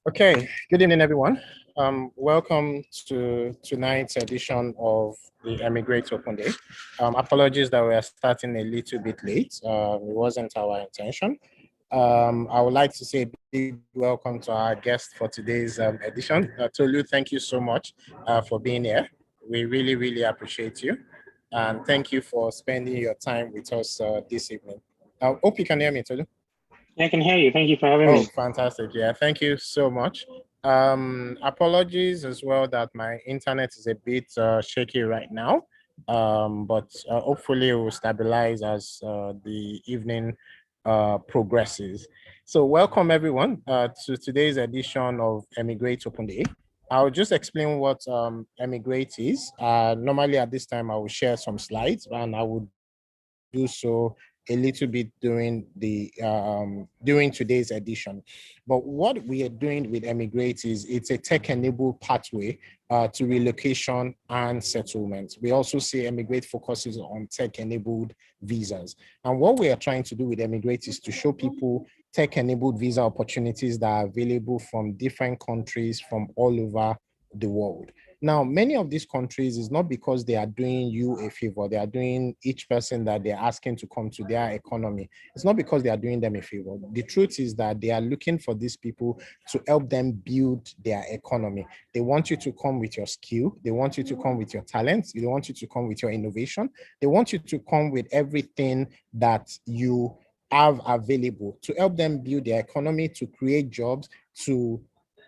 Okay, good evening, everyone. Welcome to tonight's edition of the Emigrate Open Day. Apologies that we are starting a little bit late. It wasn't our intention. I would like to say a big welcome to our guest for today's edition. Tolu, thank you so much for being here. We really, really appreciate you. And thank you for spending your time with us this evening. I hope you can hear me, Tolu. I can hear you. Thank you for having me. Oh, fantastic. Yeah, thank you so much. Apologies as well that my internet is a bit shaky right now, but hopefully it will stabilize as the evening progresses. So welcome everyone to today's edition of Emigrate Open Day. I'll just explain what Emigrate is. Normally at this time, I will share some slides and I would do so a little bit during today's edition. But what we are doing with Emigrate is it's a tech-enabled pathway to relocation and settlement. We also see Emigrate focuses on tech-enabled visas. And what we are trying to do with Emigrate is to show people tech-enabled visa opportunities that are available from different countries from all over the world. Now, many of these countries is not because they are doing you a favor. They are doing each person that they're asking to come to their economy. It's not because they are doing them a favor. The truth is that they are looking for these people to help them build their economy. They want you to come with your skill. They want you to come with your talents. They want you to come with your innovation. They want you to come with everything that you have available to help them build their economy, to create jobs, to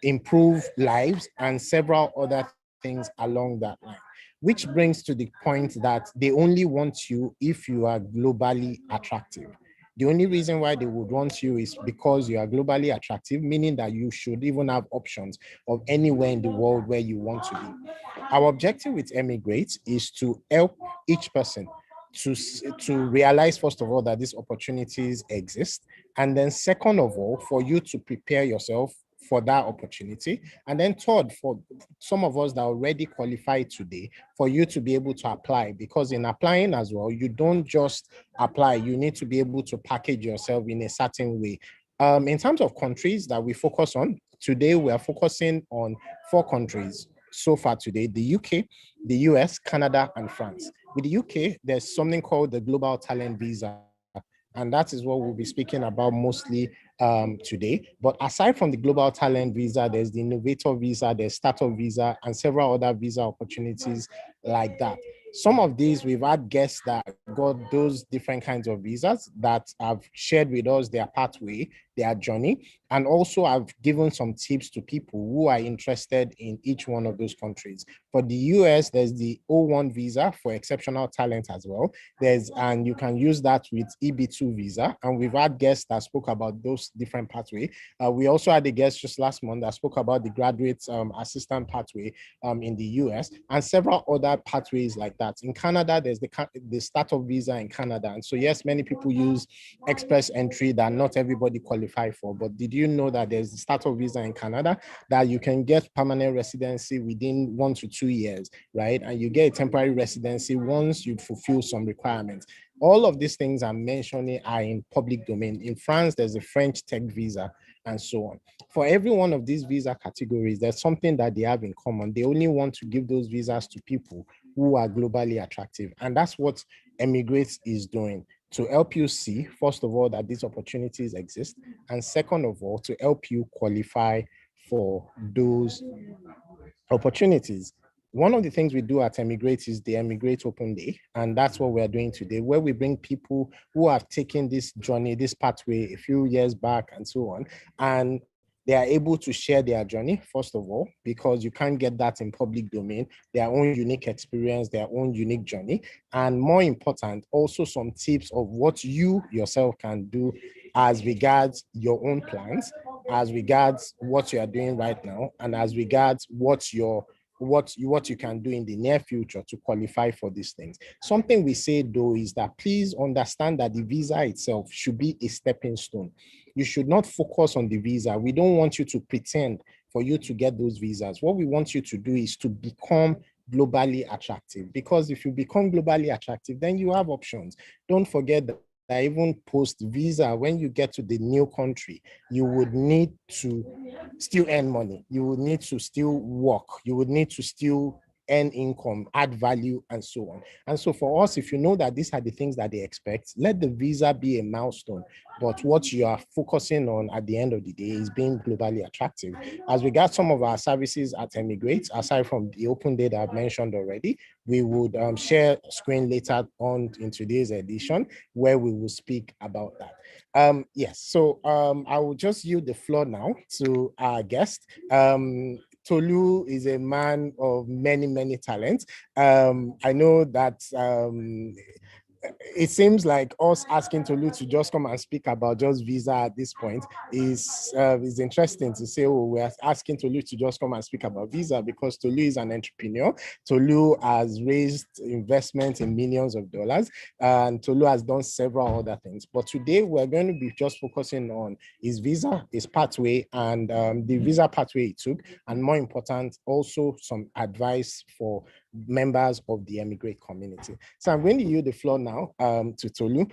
improve lives, and several other things along that line, which brings to the point that they only want you if you are globally attractive. The only reason why they would want you is because you are globally attractive, meaning that you should even have options of anywhere in the world where you want to be. Our objective with Emigrate is to help each person to realize, first of all, that these opportunities exist. And then second of all, for you to prepare yourself for that opportunity. And then third, for some of us that already qualified today, for you to be able to apply, because in applying as well, you don't just apply, you need to be able to package yourself in a certain way. In terms of countries that we focus on, today we are focusing on 4 countries so far today: the UK, the US, Canada, and France. With the UK, there's something called the Global Talent Visa. And that is what we'll be speaking about mostly today. But aside from the Global Talent Visa, there's the Innovator Visa, there's Startup Visa, and several other visa opportunities like that. Some of these, we've had guests that got those different kinds of visas that have shared with us their pathway, their journey, and also I've given some tips to people who are interested in each one of those countries. For the US, there's the O1 visa for exceptional talent as well. And you can use that with EB2 visa. And we've had guests that spoke about those different pathways. We also had a guest just last month that spoke about the graduate assistant pathway in the US and several other pathways like that. In Canada, there's the startup visa in Canada. And so, yes, many people use express entry that not everybody qualify for. But did you know that there's the startup visa in Canada that you can get permanent residency within 1 to 2 years, right? And you get a temporary residency once you fulfill some requirements. All of these things I'm mentioning are in public domain. In France, there's a French tech visa and so on. For every one of these visa categories, there's something that they have in common. They only want to give those visas to people who are globally attractive. And that's what Emigrate is doing, to help you see, first of all, that these opportunities exist. And second of all, to help you qualify for those opportunities. One of the things we do at Emigrate is the Emigrate Open Day. And that's what we're doing today, where we bring people who have taken this journey, this pathway a few years back and so on. And they are able to share their journey, first of all, because you can't get that in public domain, their own unique experience, their own unique journey. And more important, also some tips of what you yourself can do as regards your own plans, as regards what you are doing right now, and as regards what you can do in the near future to qualify for these things. Something we say though is that please understand that the visa itself should be a stepping stone. You should not focus on the visa. We don't want you to pretend for you to get those visas. What we want you to do is to become globally attractive, because if you become globally attractive, then you have options. Don't forget even post visa, when you get to the new country, you would need to still earn money. You would need to still work. You would need to still earn income, add value, and so on. And so for us, if you know that these are the things that they expect, let the visa be a milestone. But what you are focusing on at the end of the day is being globally attractive. As regards some of our services at Emigrate, aside from the open day that I've mentioned already, we would share screen later on in today's edition where we will speak about that. Yes, so I will just yield the floor now to our guest. Tolu is a man of many, many talents. I know that it seems like us asking Tolu to just come and speak about just visa at this point is interesting to say, oh, we're asking Tolu to just come and speak about visa because Tolu is an entrepreneur. Tolu has raised investment in millions of dollars, and Tolu has done several other things. But today we're going to be just focusing on his visa, his pathway, and the visa pathway he took, and more important, also some advice for members of the Emigrate community. So I'm going to yield the floor now to Tolu.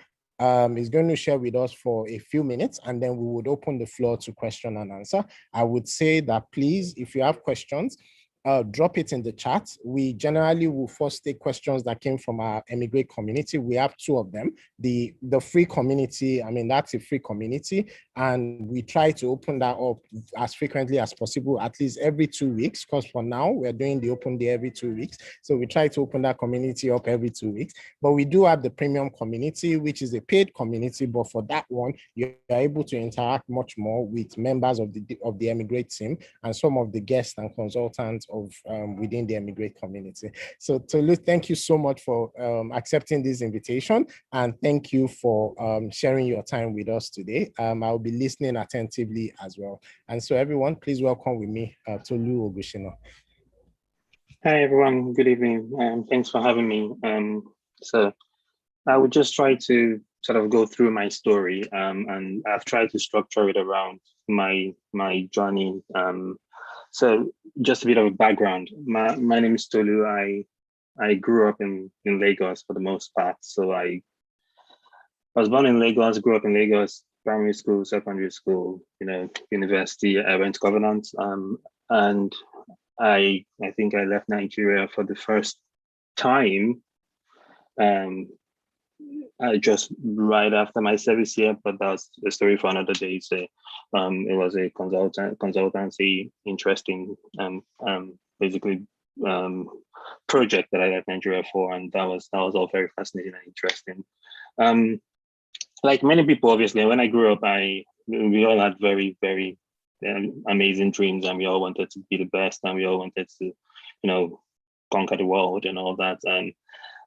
He's going to share with us for a few minutes, and then we would open the floor to question and answer. I would say that please, if you have questions, drop it in the chat. We generally will first take questions that came from our Emigrate community. We have two of them. The free community, I mean, that's a free community, and we try to open that up as frequently as possible, at least every 2 weeks, because for now, we're doing the open day every 2 weeks. So we try to open that community up every 2 weeks. But we do have the premium community, which is a paid community, but for that one, you're able to interact much more with members of the Emigrate team and some of the guests and consultants of within the Emigrate community. So Tolu, thank you so much for accepting this invitation, and thank you for sharing your time with us today. I'll be listening attentively as well. And so everyone, please welcome with me Tolu Ogunsina. Hi everyone, good evening. Thanks for having me. So I would just try to sort of go through my story, and I've tried to structure it around my journey. So just a bit of a background. My name is Tolu. I grew up in Lagos for the most part. So I was born in Lagos, grew up in Lagos, primary school, secondary school, university. I went to Covenant, and I think I left Nigeria for the first time. I just right after my service year, but that's a story for another day. So it was a consultancy, interesting, basically project that I left Nigeria for, and that was all very fascinating and interesting. Like many people, obviously, when I grew up, we all had very, very amazing dreams, and we all wanted to be the best, and we all wanted to, conquer the world and all that.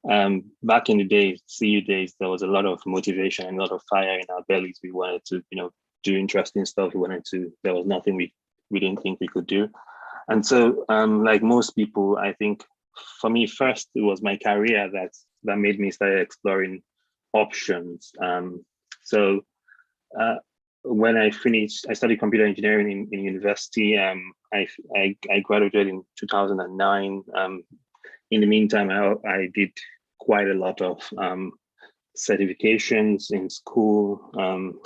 And back in the days, CU days, there was a lot of motivation and a lot of fire in our bellies. We wanted to, do interesting stuff. There was nothing we didn't think we could do. And so, like most people, I think for me, first, it was my career that made me start exploring options. So when I finished, I studied computer engineering in university. I graduated in 2009. In the meantime, I did quite a lot of certifications in school.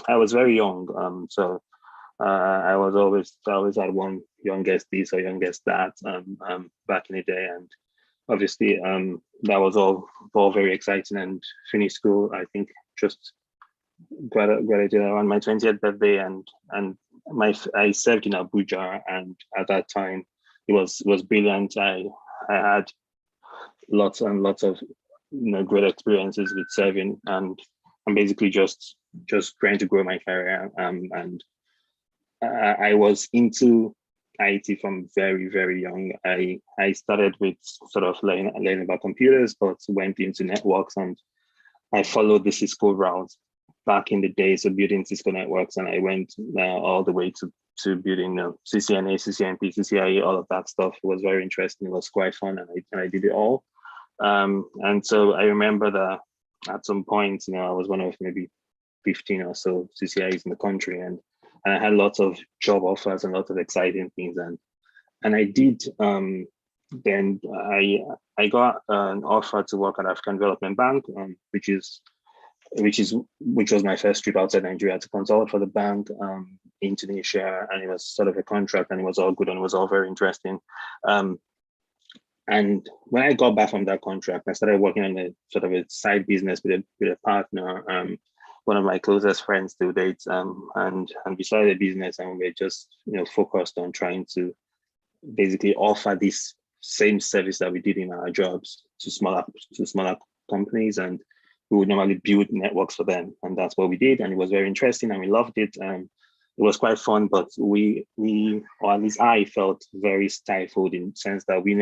I was very young, so I always had one youngest this or youngest that back in the day, and obviously that was all very exciting. And finished school, I think just graduated around my 20th birthday, and I served in Abuja, and at that time it was brilliant. I had lots and lots of great experiences with serving, and I'm basically just trying to grow my career. And I was into IT from very, very young. I started with sort of learning about computers, but went into networks, and I followed the Cisco route back in the days of building Cisco networks, and I went all the way to building CCNA, CCNP, CCIE, all of that stuff. It was very interesting. It was quite fun, and I did it all. And so I remember that at some point, I was one of maybe 15 or so CCIEs in the country, and I had lots of job offers and lots of exciting things, and I did. Then I got an offer to work at African Development Bank, which is which was my first trip outside Nigeria to consult for the bank in Tunisia, and it was sort of a contract, and it was all good and it was all very interesting. And when I got back from that contract, I started working on a sort of a side business with a partner, one of my closest friends to date, and we started a business, and we were just focused on trying to basically offer this same service that we did in our jobs to smaller companies, and we would normally build networks for them, and that's what we did, and it was very interesting, and we loved it. It was quite fun, but we or at least I felt very stifled in the sense that we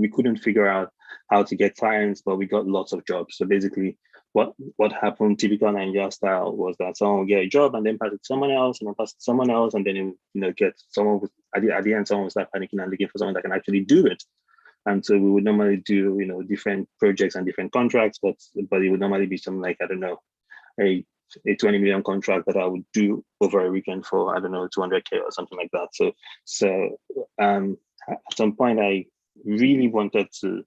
couldn't figure out how to get clients, but we got lots of jobs. So basically, what happened, typical Nigeria style, was that someone would get a job and then pass it to someone else, and then pass it to someone else, and then get someone at the end, someone would start panicking and looking for someone that can actually do it. And so we would normally do different projects and different contracts, but it would normally be something like, I don't know, a 20 million contract that I would do over a weekend for, I don't know, 200K or something like that. So at some point, I really wanted to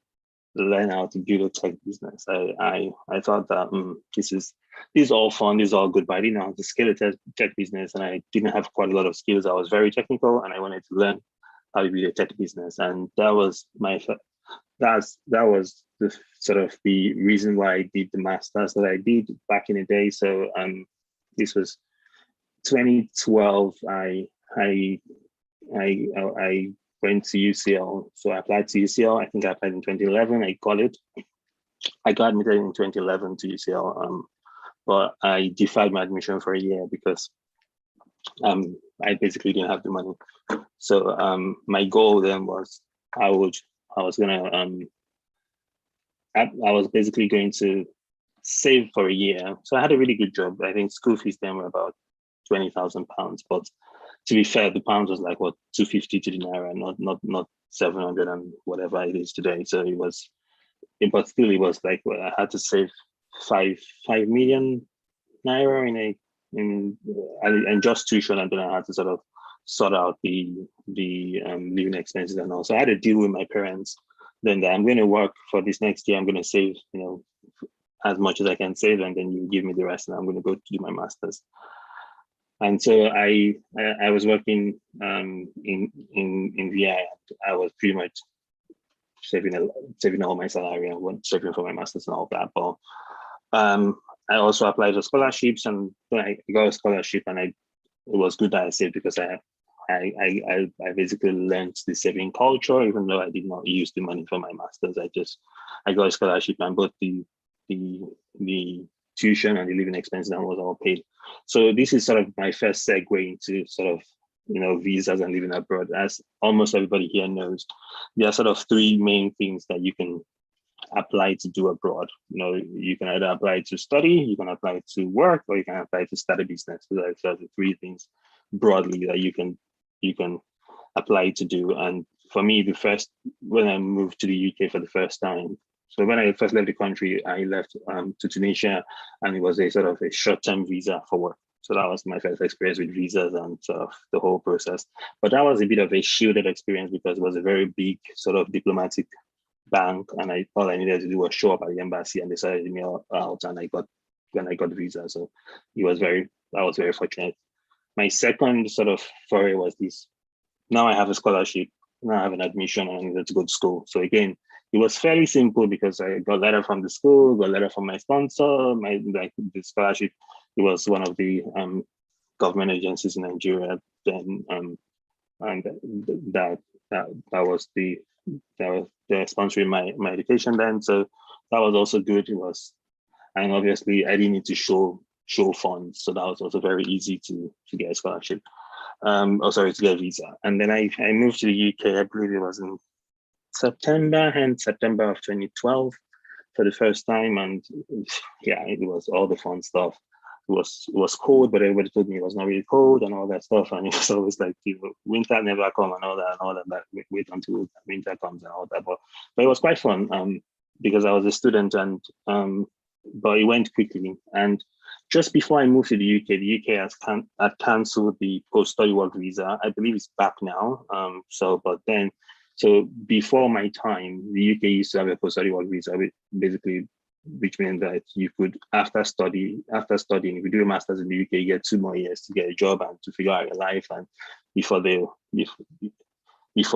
learn how to build a tech business. I thought that this is all fun, this is all good, but I didn't know how to scale a tech business, and I didn't have quite a lot of skills. I was very technical, and I wanted to learn how to build a tech business, and that was the sort of the reason why I did the masters that I did back in the day. So this was 2012. I went to UCL. So I applied to UCL. I think I applied in 2011. I got it. I got admitted in 2011 to UCL, but I deferred my admission for a year because I basically didn't have the money. So my goal then was I was basically going to save for a year. So I had a really good job. I think school fees then were about £20,000, but to be fair, the pound was like 250 to the naira, not 700 and whatever it is today. So but still it was like, I had to save 5 million naira and just tuition, and then I had to sort of sort out the living expenses and all. So I had to deal with my parents. Then that I'm going to work for this next year. I'm going to save as much as I can save, and then you give me the rest, and I'm going to go to do my masters. And so I was working in VI. I was pretty much saving all my salary and saving for my masters and all that. But I also applied for scholarships, and I got a scholarship, and it was good that I saved, because I basically learned the saving culture, even though I did not use the money for my masters. I got a scholarship, and both the tuition and the living expenses was all paid. So this is sort of my first segue into sort of visas and living abroad. As almost everybody here knows, there are sort of 3 main things that you can apply to do abroad. You can either apply to study, you can apply to work, or you can apply to start a business. So that's the 3 things broadly that you can apply to do. And for me, when I moved to the UK for the first time, so when I first left the country, I left to Tunisia, and it was a sort of a short-term visa for work. So that was my first experience with visas and sort of the whole process. But that was a bit of a shielded experience, because it was a very big sort of diplomatic bank, and all I needed to do was show up at the embassy, and they started me out, and I got the visa. So I was very fortunate. My second sort of foray was this. Now I have a scholarship, now I have an admission, and I needed to go to school. So again, it was fairly simple, because I got a letter from the school, got a letter from my sponsor, the scholarship. It was one of the government agencies in Nigeria then, and that was they're sponsoring my education then. So that was also good. And obviously I didn't need to show funds, so that was also very easy to get a scholarship. To get a visa. And then I moved to the UK. I believe it was in September of 2012 for the first time, and yeah, it was all the fun stuff. It was cold, but everybody told me it was not really cold and all that stuff, and it was always like, winter never come and all that. But wait until winter comes and all that. But it was quite fun because I was a student, and but it went quickly. And just before I moved to the UK had cancelled the post-study work visa. I believe it's back now. So before my time, the UK used to have a post-study work visa, basically which means that you could, after studying, if you do a master's in the UK, you get 2 more years to get a job and to figure out your life, and before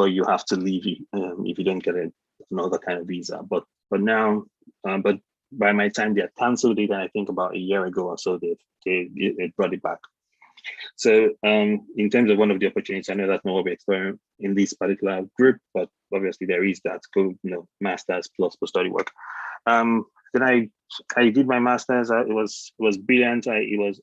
you have to leave if you don't get another kind of visa. But now, but by my time they had cancelled it, and I think about a year ago or so, they brought it back. So in terms of one of the opportunities, I know that's not what we're exploring in this particular group, but obviously there is that master's plus post-study work. Then I did my master's. It was brilliant. It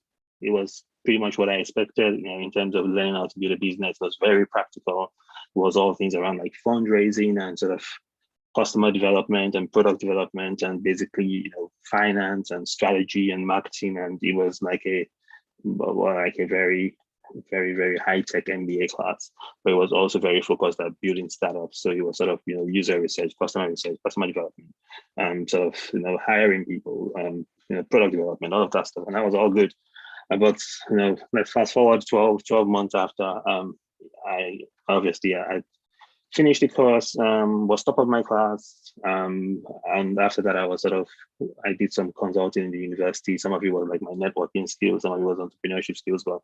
was pretty much what I expected, in terms of learning how to build a business. It was very practical. It was all things around like fundraising and sort of customer development and product development, and basically, finance and strategy and marketing. And it was like a very, very, very high-tech MBA class, but it was also very focused at building startups. So it was sort of, user research, customer development, sort of, hiring people, product development, all of that stuff. And that was all good. But, let's fast forward 12 months after, I finished the course, was top of my class. And after that, I did some consulting in the university. Some of it was like my networking skills, some of it was entrepreneurship skills. But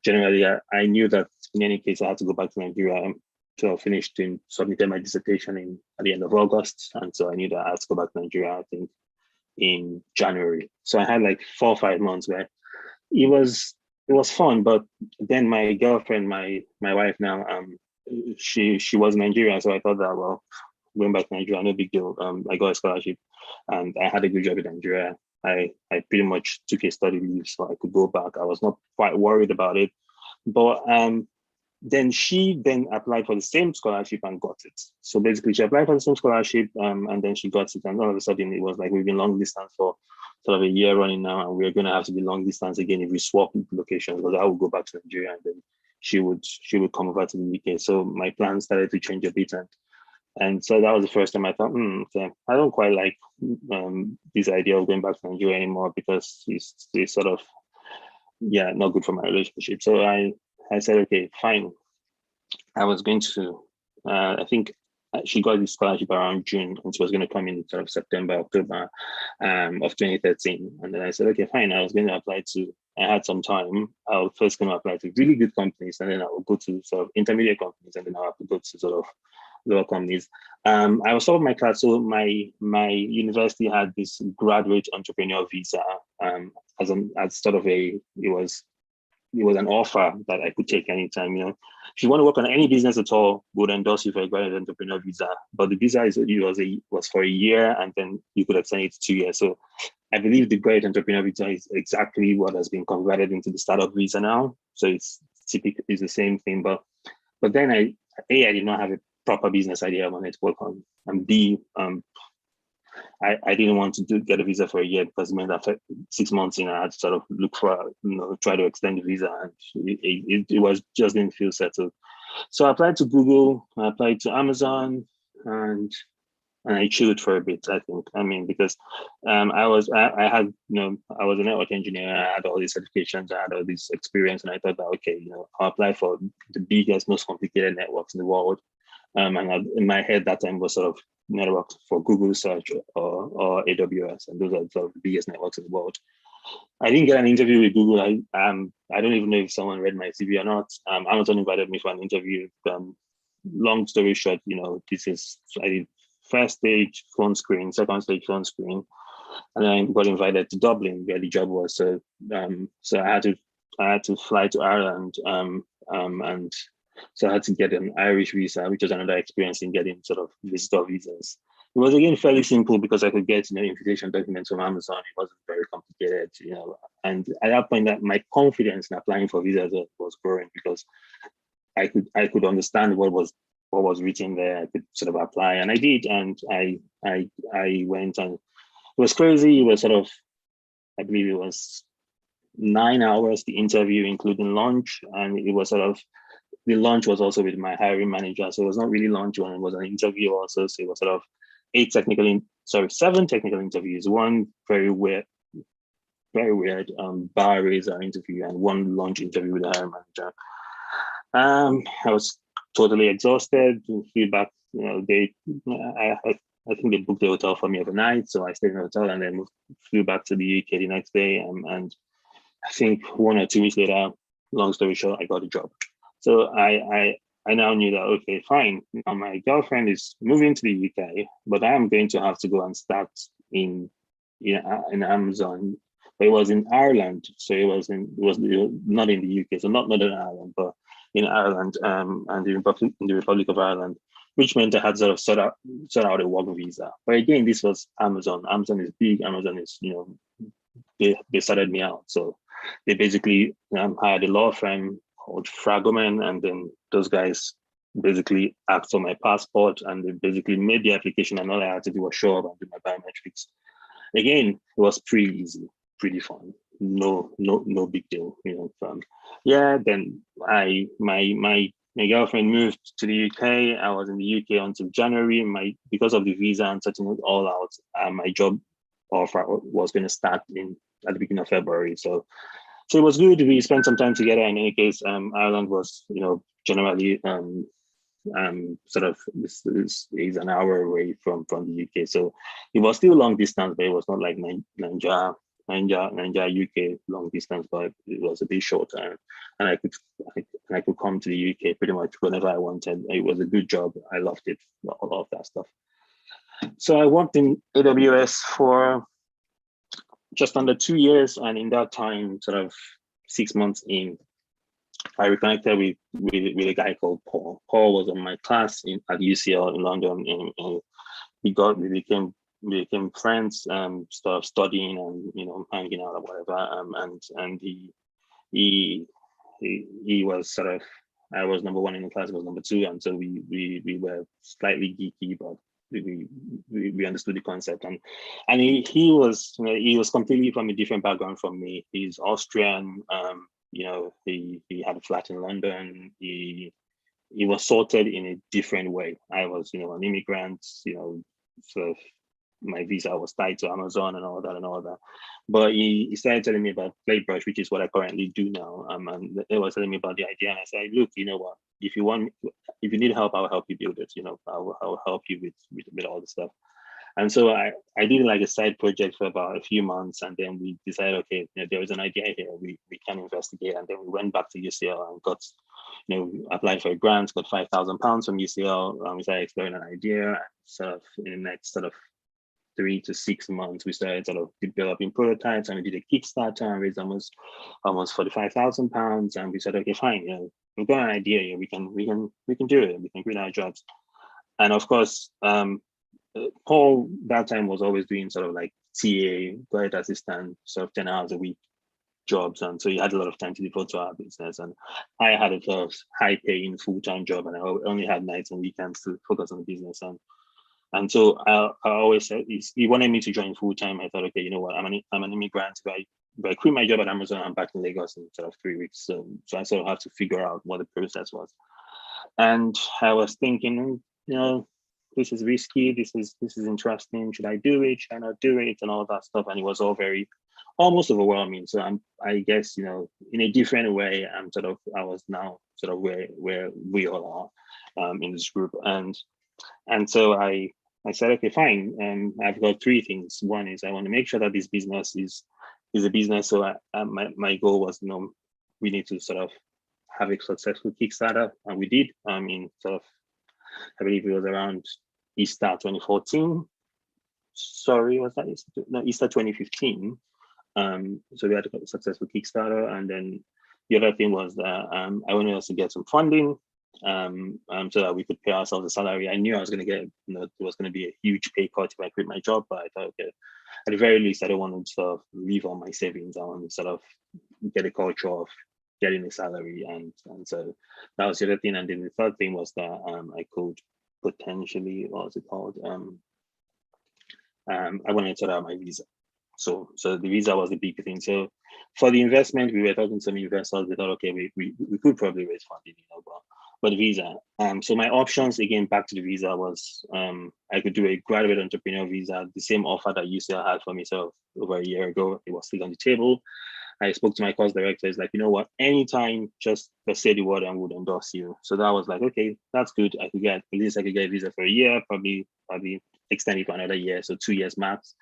generally, I knew that in any case, I had to go back to Nigeria. So I submitted my dissertation at the end of August. And so I knew that I had to go back to Nigeria, I think, in January. So I had like 4 or 5 months where it was fun. But then my girlfriend, my wife now, she was in Nigeria, so I thought that, well, going back to Nigeria, no big deal. I got a scholarship, and I had a good job in Nigeria. I pretty much took a study leave so I could go back. I was not quite worried about it, but then she applied for the same scholarship and got it. So basically, she applied for the same scholarship, and then she got it, and all of a sudden, it was like we've been long distance for sort of a year running now, and we're going to have to be long distance again if we swap locations, because I would go back to Nigeria and then she would come over to the UK. So my plans started to change a bit, and so that was the first time I thought, okay, I don't quite like this idea of going back to Nigeria anymore, because it's sort of, not good for my relationship. So I said, okay, fine. I was going to, I think she got this scholarship around June, and she was going to come in sort of September, October of 2013. And then I said, okay, fine. I was going to apply to, I had some time. I was first going to apply to really good companies, and then I would go to sort of intermediate companies, and then I have to go to sort of lower companies. I was sort of my class, so my university had this graduate entrepreneur visa as sort of it was an offer that I could take anytime. If you want to work on any business at all, would endorse you for a graduate entrepreneur visa. But the visa was for a year, and then you could extend it to 2 years. So I believe the graduate entrepreneur visa is exactly what has been converted into the startup visa now. So it's typically the same thing. But then I did not have a proper business idea I wanted to work on, and B, I didn't want to get a visa for a year, because it meant that 6 months in, I had to sort of look for, try to extend the visa, and it just didn't feel settled. So I applied to Google, I applied to Amazon, and I chilled for a bit, I think. I mean, because I was a network engineer, I had all these certifications, I had all this experience, and I thought that, okay, I'll apply for the biggest, most complicated networks in the world. And in my head that time was sort of networks for Google search or AWS, and those are sort of the biggest networks in the world. I didn't get an interview with Google. I don't even know if someone read my CV or not. Amazon invited me for an interview. Long story short, I did first stage phone screen, second stage phone screen, and then I got invited to Dublin, where the job was. So I had to fly to Ireland, and so I had to get an Irish visa, which was another experience in getting sort of visitor visas. It was again fairly simple, because I could get invitation documents from Amazon. It wasn't very complicated, And at that point, that my confidence in applying for visas was growing, because I could understand what was written there. I could sort of apply, and I did, and I went, and it was crazy. It was sort of, I believe it was 9 hours the interview, including lunch, and it was sort of. The lunch was also with my hiring manager, so it was not really lunch when it was an interview also. So it was sort of 7 technical interviews, one very weird bar raiser interview, and one lunch interview with the hiring manager. I was totally exhausted. Feedback, I think they booked the hotel for me overnight. So I stayed in the hotel and then flew back to the UK the next day. And I think 1 or 2 weeks later, long story short, I got a job. So I now knew that, okay, fine. Now my girlfriend is moving to the UK, but I am going to have to go and start in Amazon. But it was in Ireland, so it was not in the UK, so not Northern Ireland, but in Ireland, and the Republic of Ireland, which meant I had sort of sort out a work visa. But again, this was Amazon. Amazon is big. Amazon is, they started me out. So they basically hired a law firm called Fragoman, and then those guys basically asked for my passport, and they basically made the application, and all I had to do was show up and do my biometrics. Again, it was pretty easy, pretty fun. No big deal, then my girlfriend moved to the UK. I was in the UK until January. Because of the visa and setting it all out, my job offer was going to start at the beginning of February. So it was good. We spent some time together. In any case, Ireland was, generally sort of is an hour away from the UK. So it was still long distance, but it was not like Nigeria UK long distance, but it was a bit shorter. And I could come to the UK pretty much whenever I wanted. It was a good job. I loved it, all of that stuff. So I worked in AWS for just under 2 years, and in that time, sort of 6 months in, I reconnected with a guy called Paul. Paul was on my class at UCL in London, and we became friends, started studying and hanging out or whatever. And he was sort of, I was number one in the class, he was number two, and so we were slightly geeky, but we understood the concept. And he was completely from a different background from me. He's Austrian. He had a flat in London. He was sorted in a different way. I was, an immigrant, so my visa was tied to Amazon and all that. But he started telling me about Playbrush, which is what I currently do now. And he was telling me about the idea, and I said, look, you know what? If you need help, I'll help you build it. I'll help you with all the stuff. And so I did like a side project for about a few months, and then we decided, okay, there is an idea here, we can investigate. And then we went back to UCL and got, applied for a grant, got £5,000 from UCL, and we started exploring an idea. And sort of in the next sort of 3 to 6 months, we started sort of developing prototypes, and we did a Kickstarter and raised almost £45,000. And we said, okay, fine, we've got an idea here, we can do it, we can quit our jobs. And of course, Paul that time was always doing sort of like TA, guide assistant, sort of 10 hours a week jobs. And so he had a lot of time to devote to our business. And I had a sort of high paying full-time job, and I only had nights and weekends to focus on the business. And so I always said, he wanted me to join full-time. I thought, okay, you know what, I'm an immigrant. If I quit my job at Amazon, I'm back in Lagos in sort of 3 weeks. So I sort of have to figure out what the process was. And I was thinking, this is risky, this is interesting, should I do it, should I not do it, and all that stuff. And it was all very almost overwhelming. So I guess, in a different way, I was now sort of where we all are in this group. And so I said, okay, fine. I've got 3 things. One is I want to make sure that this business is a business. So my goal was, we need to sort of have a successful Kickstarter, and we did. I believe it was around Easter 2014. Sorry, was that Easter? No, Easter 2015. So we had a successful Kickstarter, and then the other thing was that I wanted us to get some funding, so that we could pay ourselves a salary. I knew I was going to get, there was going to be a huge pay cut if I quit my job, but I thought, okay, at the very least, I don't want to sort of leave all my savings. I want to sort of get a culture of getting a salary, and so that was the other thing. And then the third thing was that I could potentially, what was it called? I wanted to sort out my visa. So the visa was the big thing. So for the investment, we were talking to some investors. They thought, okay, we could probably raise funding, but the visa. So my options, again, back to the visa, was I could do a graduate entrepreneur visa, the same offer that UCL had for me so over a year ago. It was still on the table. I spoke to my course director. It's like, you know what, anytime, just say the word and we'll endorse you. So that was like, okay, that's good. I could get a visa for a year, probably extend it for another year, so 2 years max.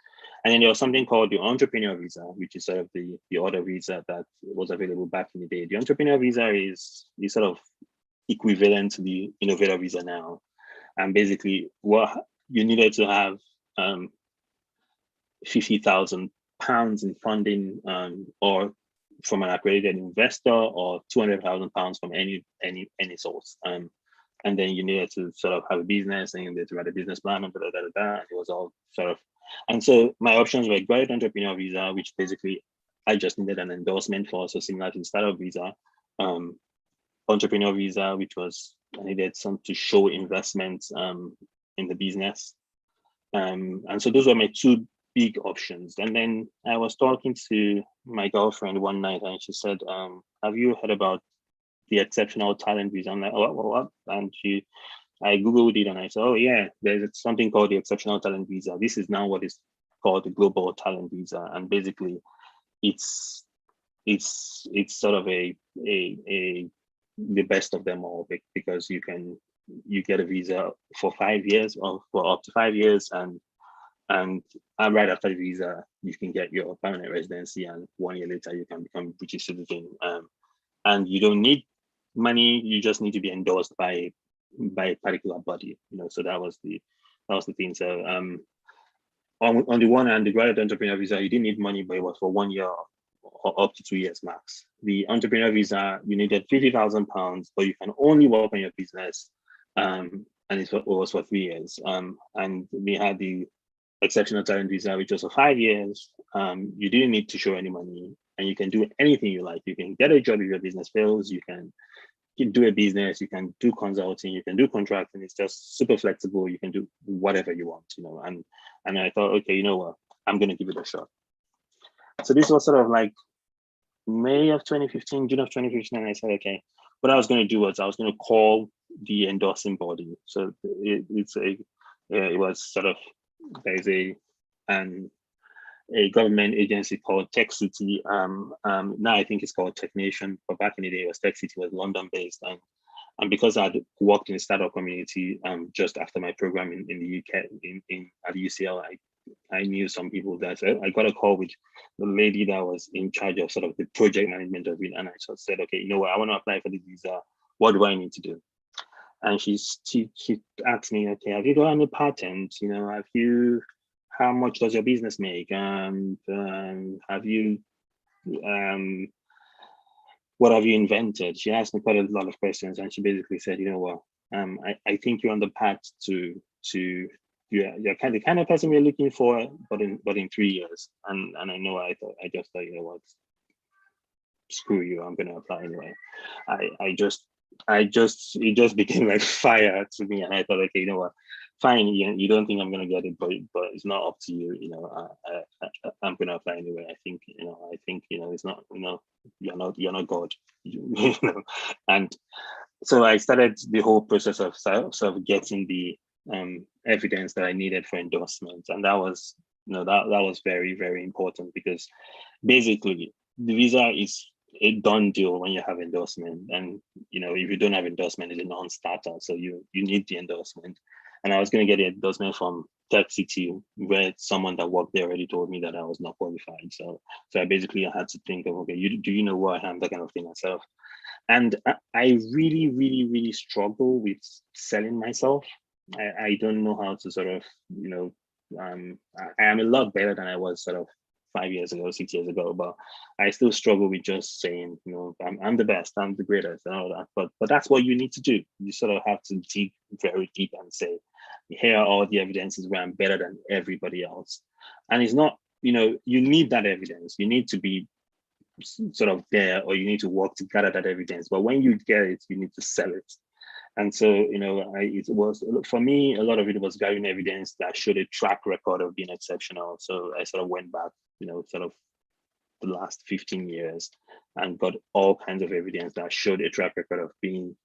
And then there was something called the entrepreneur visa, which is sort of the other visa that was available back in the day. The entrepreneur visa is sort of equivalent to the innovator visa now. And basically what you needed to have £50,000 in funding, or from an accredited investor, or £200,000 from any source. And then you needed to sort of have a business, and you needed to write a business plan, and It was all sort of, and so my options were graduate entrepreneur visa, which basically I just needed an endorsement for, so similar to the startup visa. Entrepreneur visa, which was I needed some to show investments in the business. And so those were my two big options. And then I was talking to my girlfriend one night, and she said, have you heard about the exceptional talent visa? I'm like, oh, what? And I Googled it, and I said, oh yeah, there's something called the exceptional talent visa. This is now what is called the global talent visa. And basically it's sort of the best of them all, because you get a visa for 5 years, or for up to 5 years, and right after the visa, you can get your permanent residency, and 1 year later, you can become a British citizen. And you don't need money; you just need to be endorsed by a particular body. So that was the thing. So on the one hand, the graduate entrepreneur visa, you didn't need money, but it was for 1 year or up to 2 years max. The entrepreneur visa, you needed £50,000, but you can only work on your business, and it was for 3 years. And we had the exceptional talent visa, which was for 5 years. You didn't need to show any money, and you can do anything you like. You can get a job if your business fails. You can do a business. You can do consulting. You can do contracting. It's just super flexible. You can do whatever you want, And I thought, okay, you know what? I'm going to give it a shot. So this was sort of like May of 2015, June of 2015, and I said, okay, what I was going to do was I was going to call the endorsing body. So it was sort of, there's a government agency called Tech City. Now I think it's called Tech Nation, but back in the day it was Tech City, was London based. And because I'd worked in the startup community just after my program in the UK at UCL, I knew some people there. So I got a call with the lady that was in charge of sort of the project management of it. And I just said, okay, you know what, I want to apply for the visa. What do I need to do? And she asked me, okay, have you got any patent? How much does your business make? And have you, what have you invented? She asked me quite a lot of questions, and she basically said, you know what, I think you're on the path to you're the kind of person we're looking for, but in 3 years. And I know I just thought, you know what, screw you, I'm gonna apply anyway. It just became like fire to me, and I thought, okay, you know what, fine, you don't think I'm gonna get it, but it's not up to you. I'm gonna apply anyway. I think it's not, you're not God. And so I started the whole process of sort of getting the evidence that I needed for endorsement, and that was that was very, very important, because basically the visa is a done deal when you have endorsement, and if you don't have endorsement, it's a non-starter. So you need the endorsement, and I was going to get the endorsement from Tech City, where someone that worked there already told me that I was not qualified. So I basically had to think of, okay, do you know who I am, that kind of thing myself. And I really, really, really struggle with selling myself. I don't know how to sort of, I am a lot better than I was sort of 5 years ago, 6 years ago, but I still struggle with just saying, I'm the best, I'm the greatest, and all that. But that's what you need to do. You sort of have to dig very deep and say, here are all the evidences where I'm better than everybody else. And it's not, you need that evidence. You need to be sort of there, or you need to work to gather that evidence. But when you get it, you need to sell it. And so, it was, for me, a lot of it was gathering evidence that showed a track record of being exceptional. So I sort of went back, sort of the last 15 years and got all kinds of evidence that showed a track record of being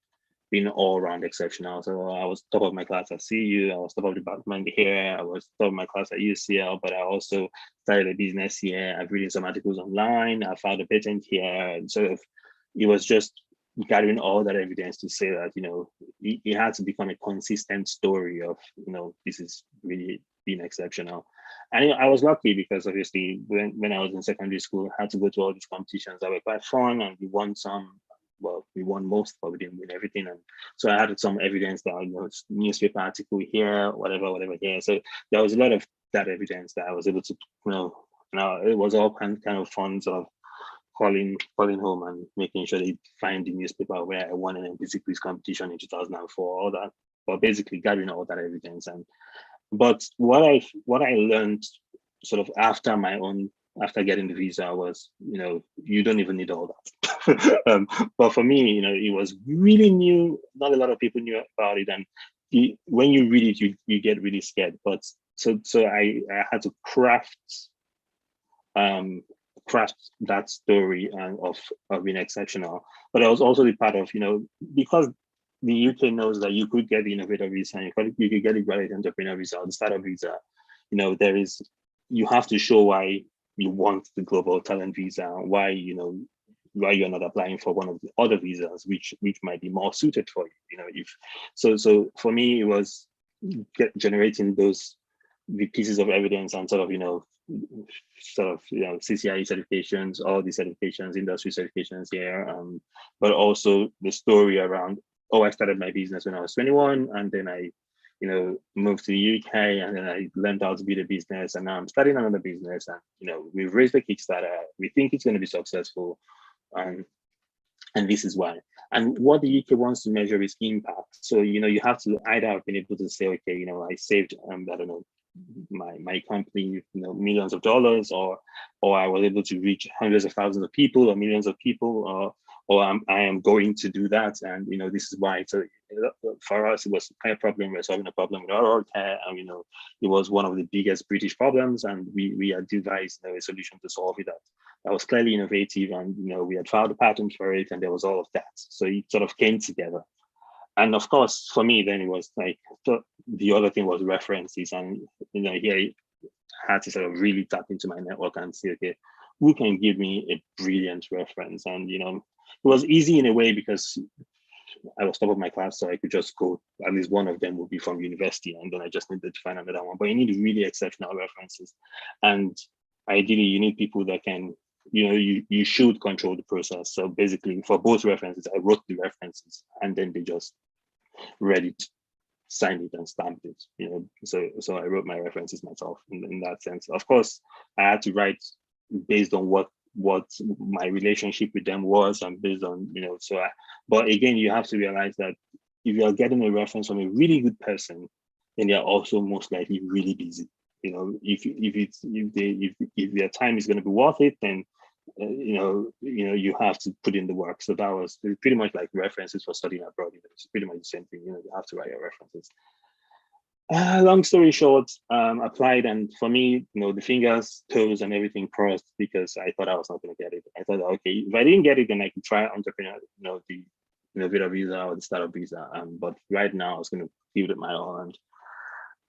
all around exceptional. So I was top of my class at CU, I was top of the department here, I was top of my class at UCL, but I also started a business here. I've written some articles online, I filed a patent here, and sort of, it was just gathering all that evidence to say that, it had to become a consistent story of, this is really being exceptional. And I was lucky because obviously when I was in secondary school, I had to go to all these competitions that were quite fun, and we won some. Well, we won most, but we didn't win everything. And so I had some evidence that, newspaper article here, whatever here. So there was a lot of that evidence that I was able to, it was all kind of fun of calling home and making sure they find the newspaper where I won an NPC quiz competition in 2004, all that. But basically gathering all that evidence. But what I learned sort of after getting the visa was, you don't even need all that. But for me, it was really new. Not a lot of people knew about it, and when you read it, you get really scared. But so I had to craft that story of being exceptional. But I was also the part of, because the UK knows that you could get the innovator visa, and you could get the graduate entrepreneur visa or the startup visa. You have to show why you want the global talent visa, why you're not applying for one of the other visas, which might be more suited for you. So for me, it was generating the pieces of evidence and sort of CCIE certifications, all the certifications, industry certifications here, but also the story around, I started my business when I was 21, and then I moved to the UK, and then I learned how to build a business, and now I'm starting another business, and we've raised a Kickstarter. We think it's going to be successful, and this is why. And what the UK wants to measure is impact. So you have to either have been able to say, okay, I saved I don't know, my company millions of dollars, or I was able to reach hundreds of thousands of people or millions of people, or I am going to do that, and this is why. So for us, it was a care problem. We're solving a problem with our care, and it was one of the biggest British problems, and we had devised a solution to solve it that was clearly innovative, and we had filed a patent for it, and there was all of that. So it sort of came together. And of course, for me, then it was like the other thing was references, and here I had to sort of really tap into my network and say, okay, who can give me a brilliant reference? And it was easy in a way because I was top of my class, so I could just go. At least one of them would be from university, and then I just needed to find another one. But you need really exceptional references, and ideally, you need people that can. You should control the process. So basically, for both references, I wrote the references, and then they just read it, signed it, and stamped it. So I wrote my references myself in that sense. Of course, I had to write based on what my relationship with them was, and based on but again, you have to realize that if you are getting a reference from a really good person, then they're also most likely really busy. If their time is going to be worth it, then you have to put in the work. So that was pretty much like references for studying abroad. It's pretty much the same thing. You have to write your references. Long story short, applied, and for me, the fingers, toes, and everything crossed, because I thought I was not going to get it. I thought, okay, if I didn't get it, then I could try entrepreneur, the innovator visa or the startup visa. But right now, I was going to give it my all, and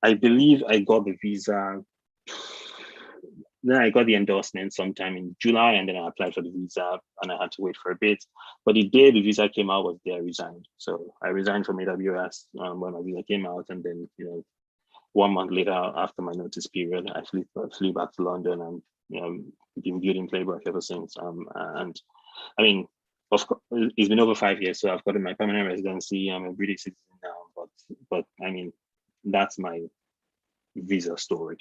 I believe I got the visa. Then I got the endorsement sometime in July, and then I applied for the visa, and I had to wait for a bit. But the day the visa came out was the day I resigned. So I resigned from AWS when my visa came out, and then 1 month later, after my notice period, I flew back to London, and been building Playbook ever since. And I mean, of course, it's been over 5 years, so I've gotten my permanent residency. I'm a British citizen now, but I mean, that's my visa story.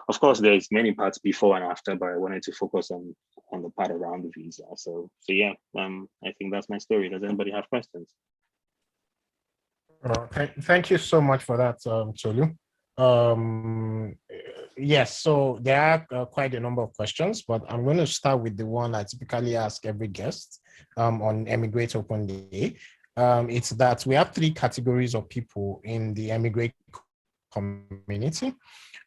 Of course, there's many parts before and after, but I wanted to focus on the part around the visa. So yeah, I think that's my story. Does anybody have questions? Thank you so much for that, Tolu. Yes, so there are quite a number of questions, but I'm going to start with the one I typically ask every guest on Emigrate Open Day. It's that we have 3 categories of people in the Emigrate community.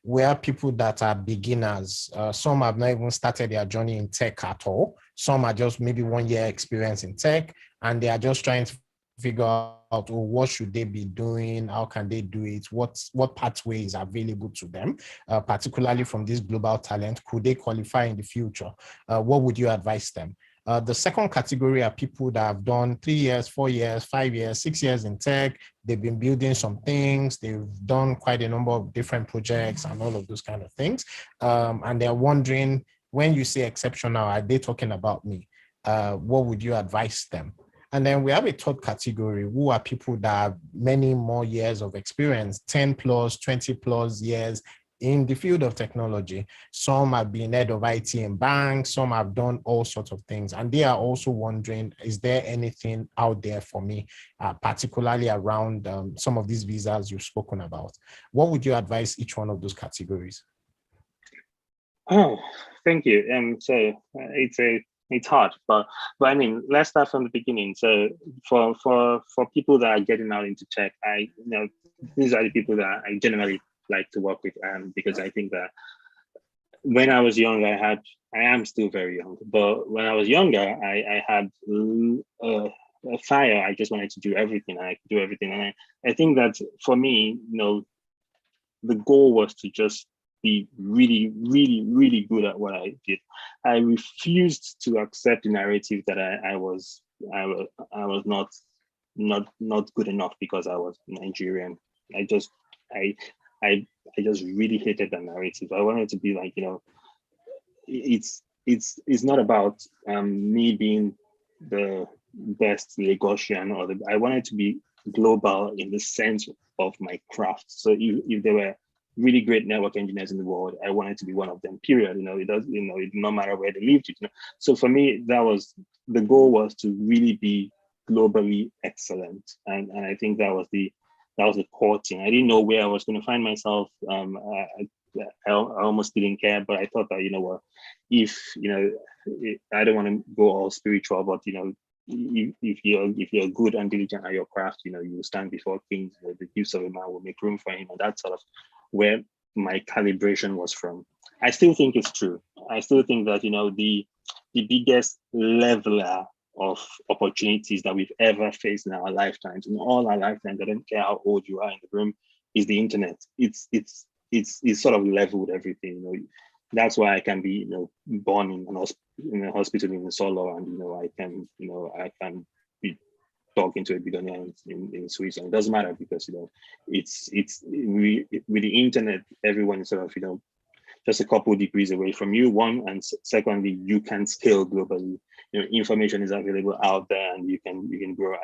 We have people that are beginners. Some have not even started their journey in tech at all. Some are just maybe 1 year experience in tech, and they are just trying to figure out what should they be doing, how can they do it, what pathway is available to them, particularly from this global talent. Could they qualify in the future? What would you advise them? The second category are people that have done 3 years, 4 years, 5 years, 6 years in tech. They've been building some things. They've done quite a number of different projects and all of those kind of things. And they're wondering, when you say exceptional, are they talking about me? What would you advise them? And then we have a third category, who are people that have many more years of experience, 10 plus, 20 plus years in the field of technology. Some have been head of IT in banks, some have done all sorts of things. And they are also wondering, is there anything out there for me, particularly around some of these visas you've spoken about? What would you advise each one of those categories? Oh, thank you. So it's hard, but I mean, let's start from the beginning. So for people that are getting out into tech, these are the people that I generally like to work with, because I think that when I was young, I am still very young, but when I was younger, I had a fire. I just wanted to do everything, and I could do everything. And I think that for me, the goal was to just be really, really, really good at what I did. I refused to accept the narrative that I was not good enough because I was Nigerian. I just really hated that narrative. I wanted to be like, it's not about me being the best Lagosian, I wanted to be global in the sense of my craft. So if there were really great network engineers in the world, I wanted to be one of them, period. It no matter where they lived. So for me, the goal was to really be globally excellent. And I think that was the core thing. I didn't know where I was going to find myself. I almost didn't care, but I thought that, if, I don't want to go all spiritual, but, if you're good and diligent at your craft, you will stand before kings. The use of a man will make room for him, and that's sort of where my calibration was from. I still think it's true. I still think that the biggest leveler of opportunities that we've ever faced in our lifetimes, in all our lifetimes, I don't care how old you are in the room, is the internet. It's sort of leveled everything. That's why I can be born in a hospital in Solo, and I can be talking to a billionaire in Switzerland. It doesn't matter, because with the internet, everyone is sort of just a couple of degrees away from you, one, and secondly, you can scale globally. Information is available out there, and you can grow.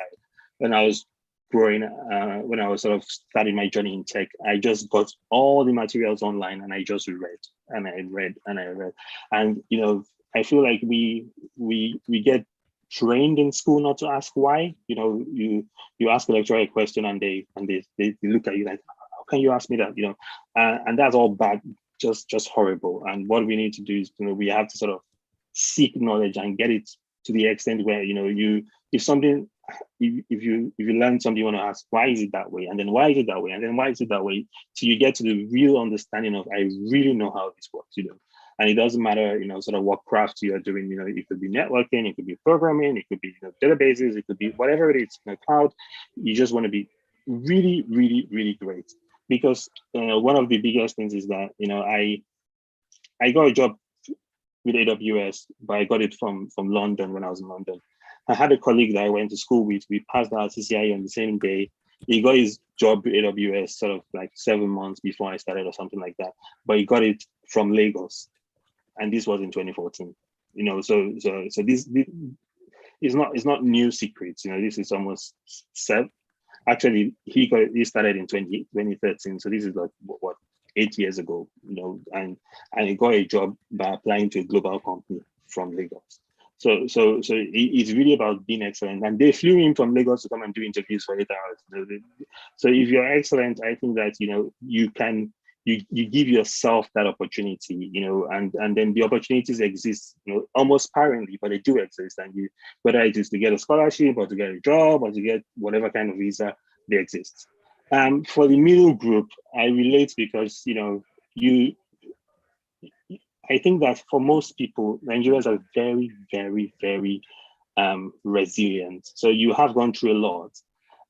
When I was growing, when I was sort of starting my journey in tech, I just got all the materials online, and I just read and I read and I read. And I feel like we get trained in school not to ask why. You ask a lecturer a question, and they look at you like, how can you ask me that? And that's all bad, just horrible. And what we need to do is, we have to sort of seek knowledge and get it to the extent where if you learn something, you want to ask, why is it that way? And then why is it that way? And then why is it that way? Till you get to the real understanding of, I really know how this works, And it doesn't matter, sort of what craft you're doing. It could be networking, it could be programming, it could be databases, it could be whatever it is, cloud. You just want to be really, really, really great. Because one of the biggest things is that I got a job with AWS, but I got it from London when I was in London. I had a colleague that I went to school with. We passed our CCIE on the same day. He got his job with AWS sort of like 7 months before I started, or something like that. But he got it from Lagos, and this was in 2014. So this is not new secrets. This is almost seven. Actually, he started in 2013. So this is like what 8 years ago. And he got a job by applying to a global company from Lagos. So it's really about being excellent. And they flew him from Lagos to come and do interviews for 8 hours. So if you're excellent, I think that you give yourself that opportunity, and then the opportunities exist, almost sparingly, but they do exist. And whether it is to get a scholarship or to get a job or to get whatever kind of visa, they exist. For the middle group, I relate because I think that for most people, Nigerians are very, very, very resilient. So you have gone through a lot,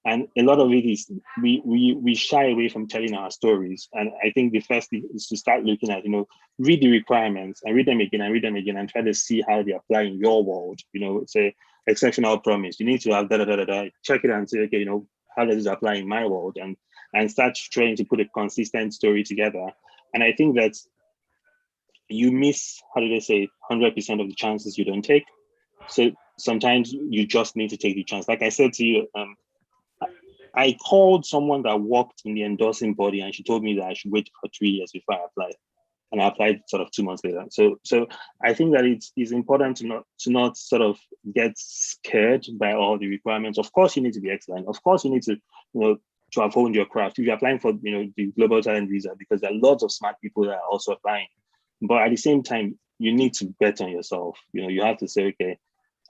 And a lot of it is we shy away from telling our stories. And I think the first thing is to start looking at, read the requirements and read them again and try to see how they apply in your world. Say exceptional promise. You need to have check it and say, okay, how does this apply in my world? And start trying to put a consistent story together. And I think that you miss, 100% of the chances you don't take. So sometimes you just need to take the chance. Like I said to you, I called someone that worked in the endorsing body, and she told me that I should wait for 3 years before I applied. And I applied sort of 2 months later. So I think that it's important to not sort of get scared by all the requirements. Of course, you need to be excellent. Of course, you need to, to have honed your craft. If you're applying for, the global talent visa, because there are lots of smart people that are also applying. But at the same time, you need to bet on yourself. You have to say, okay,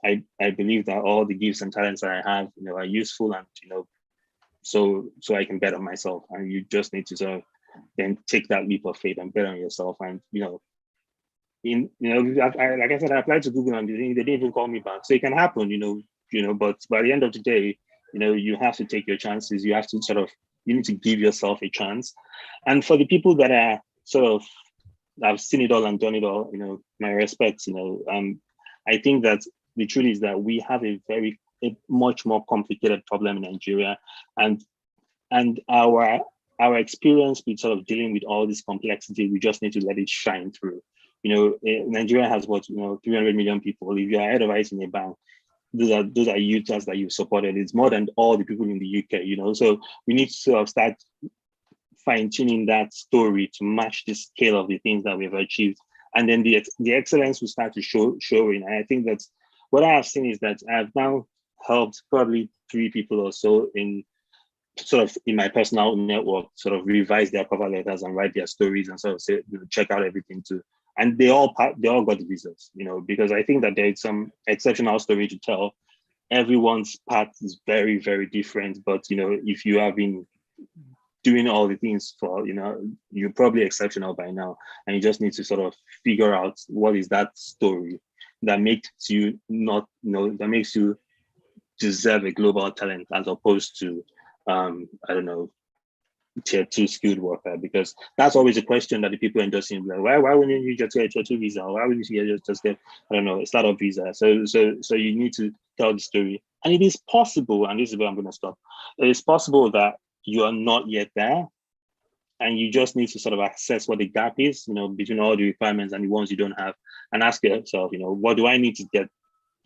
I believe that all the gifts and talents that I have, are useful, and so I can bet on myself. And you just need to sort of then take that leap of faith and bet on yourself. And like I said, I applied to Google and they didn't even call me back. So it can happen, but by the end of the day, you have to take your chances. You have to you need to give yourself a chance. And for the people that are sort of, I've seen it all and done it all, my respects, I think that the truth is that we have a much more complicated problem in Nigeria, and our experience with sort of dealing with all this complexity, we just need to let it shine through. Nigeria has 300 million people. If you're ahead of us in a bank, those are users that you've supported. It's more than all the people in the UK, so we need to sort of start fine-tuning that story to match the scale of the things that we've achieved. And then the excellence will start to show in. And I think that what I have seen is that I've now helped probably 3 people or so in my personal network, sort of revise their cover letters and write their stories and sort of say, check out everything too. And they all got the visas, because I think that there is some exceptional story to tell. Everyone's path is very, very different. But, if you have been doing all the things for, you're probably exceptional by now. And you just need to sort of figure out what is that story that makes you that makes you deserve a global talent, as opposed to, tier 2 skilled worker. Because that's always a question that the people endorsing, like, why wouldn't you get a tier 2 visa? Why wouldn't you just get, a startup visa? So you need to tell the story. And it is possible, and this is where I'm going to stop. It is possible that you are not yet there, and you just need to sort of assess what the gap is, between all the requirements and the ones you don't have, and ask yourself, what do I need to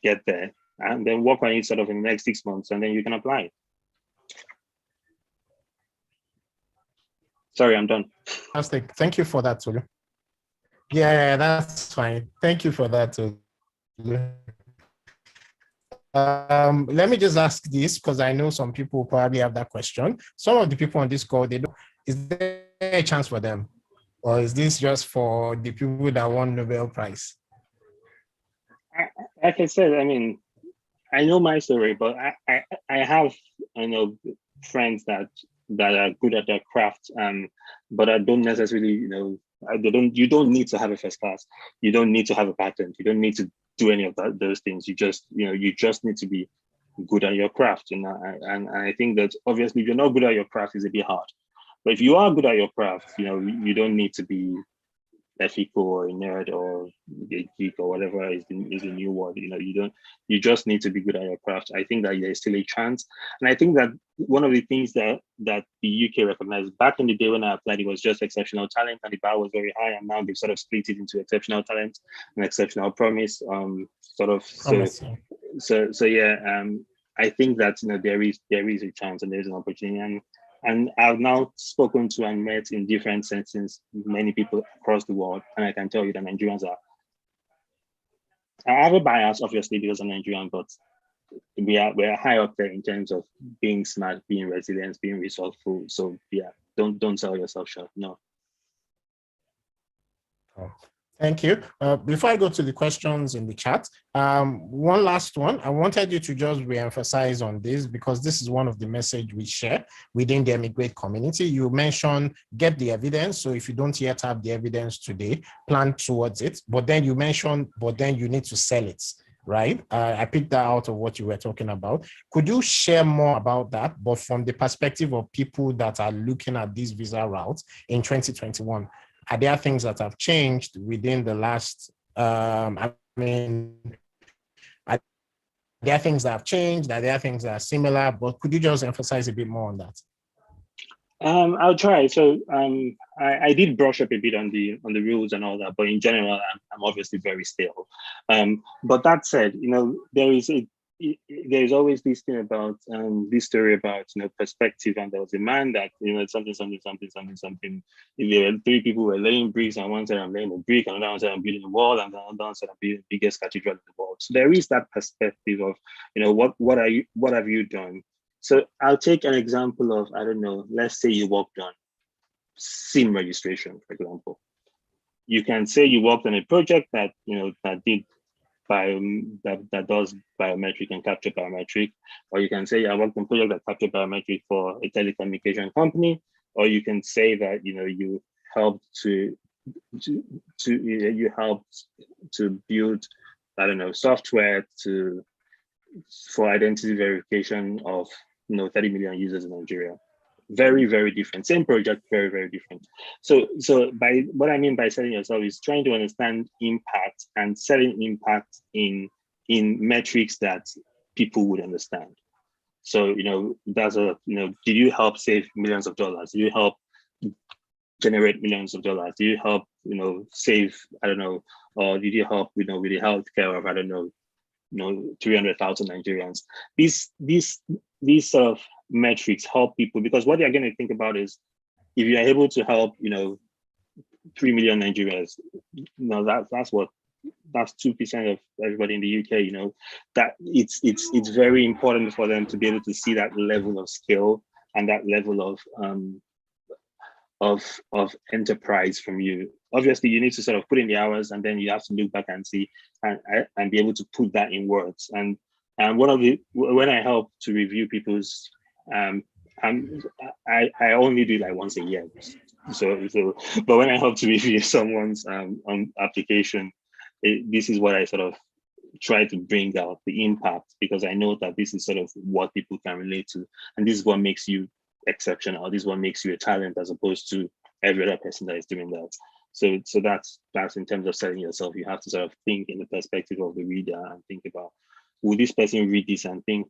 get there? And then work on it sort of in the next 6 months, and then you can apply. Sorry, I'm done. Fantastic. Thank you for that, Tolu. Yeah, that's fine. Thank you for that, Tolu. Let me just ask this, because I know some people probably have that question. Some of the people on this call, is there a chance for them? Or is this just for the people that won Nobel Prize? Like I said, I know my story, but I have friends that are good at their craft, but I don't necessarily, you don't need to have a first class. You don't need to have a patent. You don't need to do any of those things. You just need to be good at your craft. And I think that obviously if you're not good at your craft, it's a bit hard. But if you are good at your craft, you don't need to be ethical or a nerd or a geek or whatever is the new word. You just need to be good at your craft. I think that there's still a chance. And I think that one of the things that the UK recognized back in the day when I applied, it was just exceptional talent, and the bar was very high. And now they've sort of split it into exceptional talent and exceptional promise. I think that there is a chance and there's an opportunity. And I've now spoken to and met in different settings many people across the world, and I can tell you that Nigerians I have a bias, obviously, because I'm Nigerian, but we're high up there in terms of being smart, being resilient, being resourceful. So yeah, don't sell yourself short. No. Oh. Thank you. Before I go to the questions in the chat, one last one. I wanted you to just re-emphasize on this, because this is one of the message we share within the Emigrate community. You mentioned get the evidence. So if you don't yet have the evidence today, plan towards it. But then you mentioned, you need to sell it. right? I picked that out of what you were talking about. Could you share more about that, but from the perspective of people that are looking at these visa routes in 2021? Are there things that have changed within the last, I mean, are there things that have changed? Are there things that are similar? But could you just emphasize a bit more on that? I'll try. So I did brush up a bit on the rules and all that, but in general, I'm obviously very stale. But that said, there's always this thing about this story about perspective, and there was a man that something. If there were three people who were laying bricks, and one said I'm laying a brick, and another one said I'm building a wall, and another one said I'm building the biggest cathedral in the world. So there is that perspective of what have you done? So I'll take an example of, I don't know, let's say you worked on SIM registration, for example. You can say you worked on a project that that does biometric and capture biometric, or you can say I worked on a project that captured biometric for a telecommunication company, or you can say that you helped to build, I don't know, software for identity verification of 30 million users in Nigeria. Very, very different. Same project, very, very different. So by what I mean by selling yourself is trying to understand impact and selling impact in metrics that people would understand. So that's did you help save millions of dollars? Did you help generate millions of dollars? Did you help save, I don't know, or did you help with the healthcare of, I don't know, 300,000 Nigerians? These sort of metrics help people, because what they're going to think about is, if you are able to help 3 million Nigerians, that's 2% of everybody in the UK. That it's very important for them to be able to see that level of skill and that level of enterprise from you. Obviously, you need to sort of put in the hours, and then you have to look back and see and be able to put that in words. And when I help to review people's, I only do like once a year. But when I help to review someone's application, this is what I sort of try to bring out, the impact, because I know that this is sort of what people can relate to, and this is what makes you exceptional. This is what makes you a talent, as opposed to every other person that is doing that. So that's in terms of selling yourself. You have to sort of think in the perspective of the reader and think about, will this person read this and think,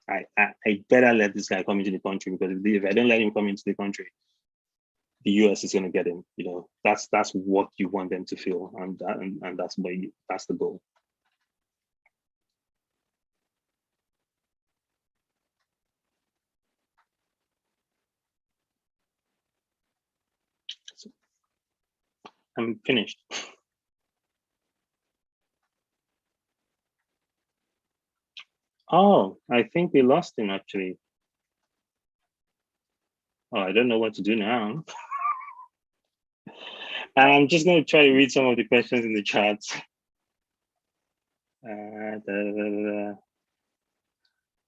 I better let this guy come into the country, because if I don't let him come into the country, the US is going to get him. That's what you want them to feel, and that's the goal. I'm finished. Oh, I think we lost him actually. Oh, I don't know what to do now. I'm just going to try to read some of the questions in the chat. Abdul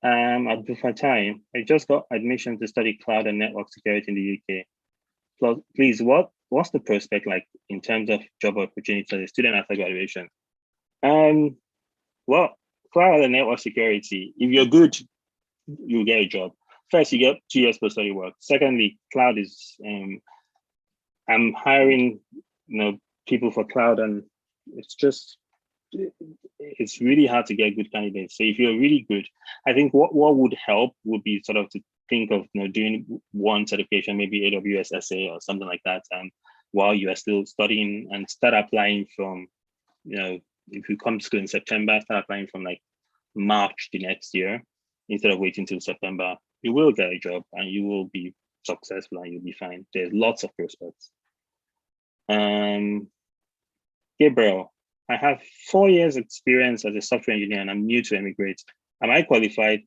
Fatai, I just got admission to study cloud and network security in the UK. Please, what's the prospect like in terms of job opportunities as a student after graduation? Well, cloud and network security, if you're good, you'll get a job. First, you get 2 years post-study work. Secondly, cloud is, I'm hiring, people for cloud, and it's really hard to get good candidates. So if you're really good, I think what would help would be sort of to think of doing one certification, maybe AWS SA or something like that, while you are still studying, and start applying from, if you come to school in September, start applying from like March the next year, instead of waiting till September. You will get a job and you will be successful and you'll be fine. There's lots of prospects. Gabriel, I have 4 years experience as a software engineer and I'm new to emigrate. Am I qualified?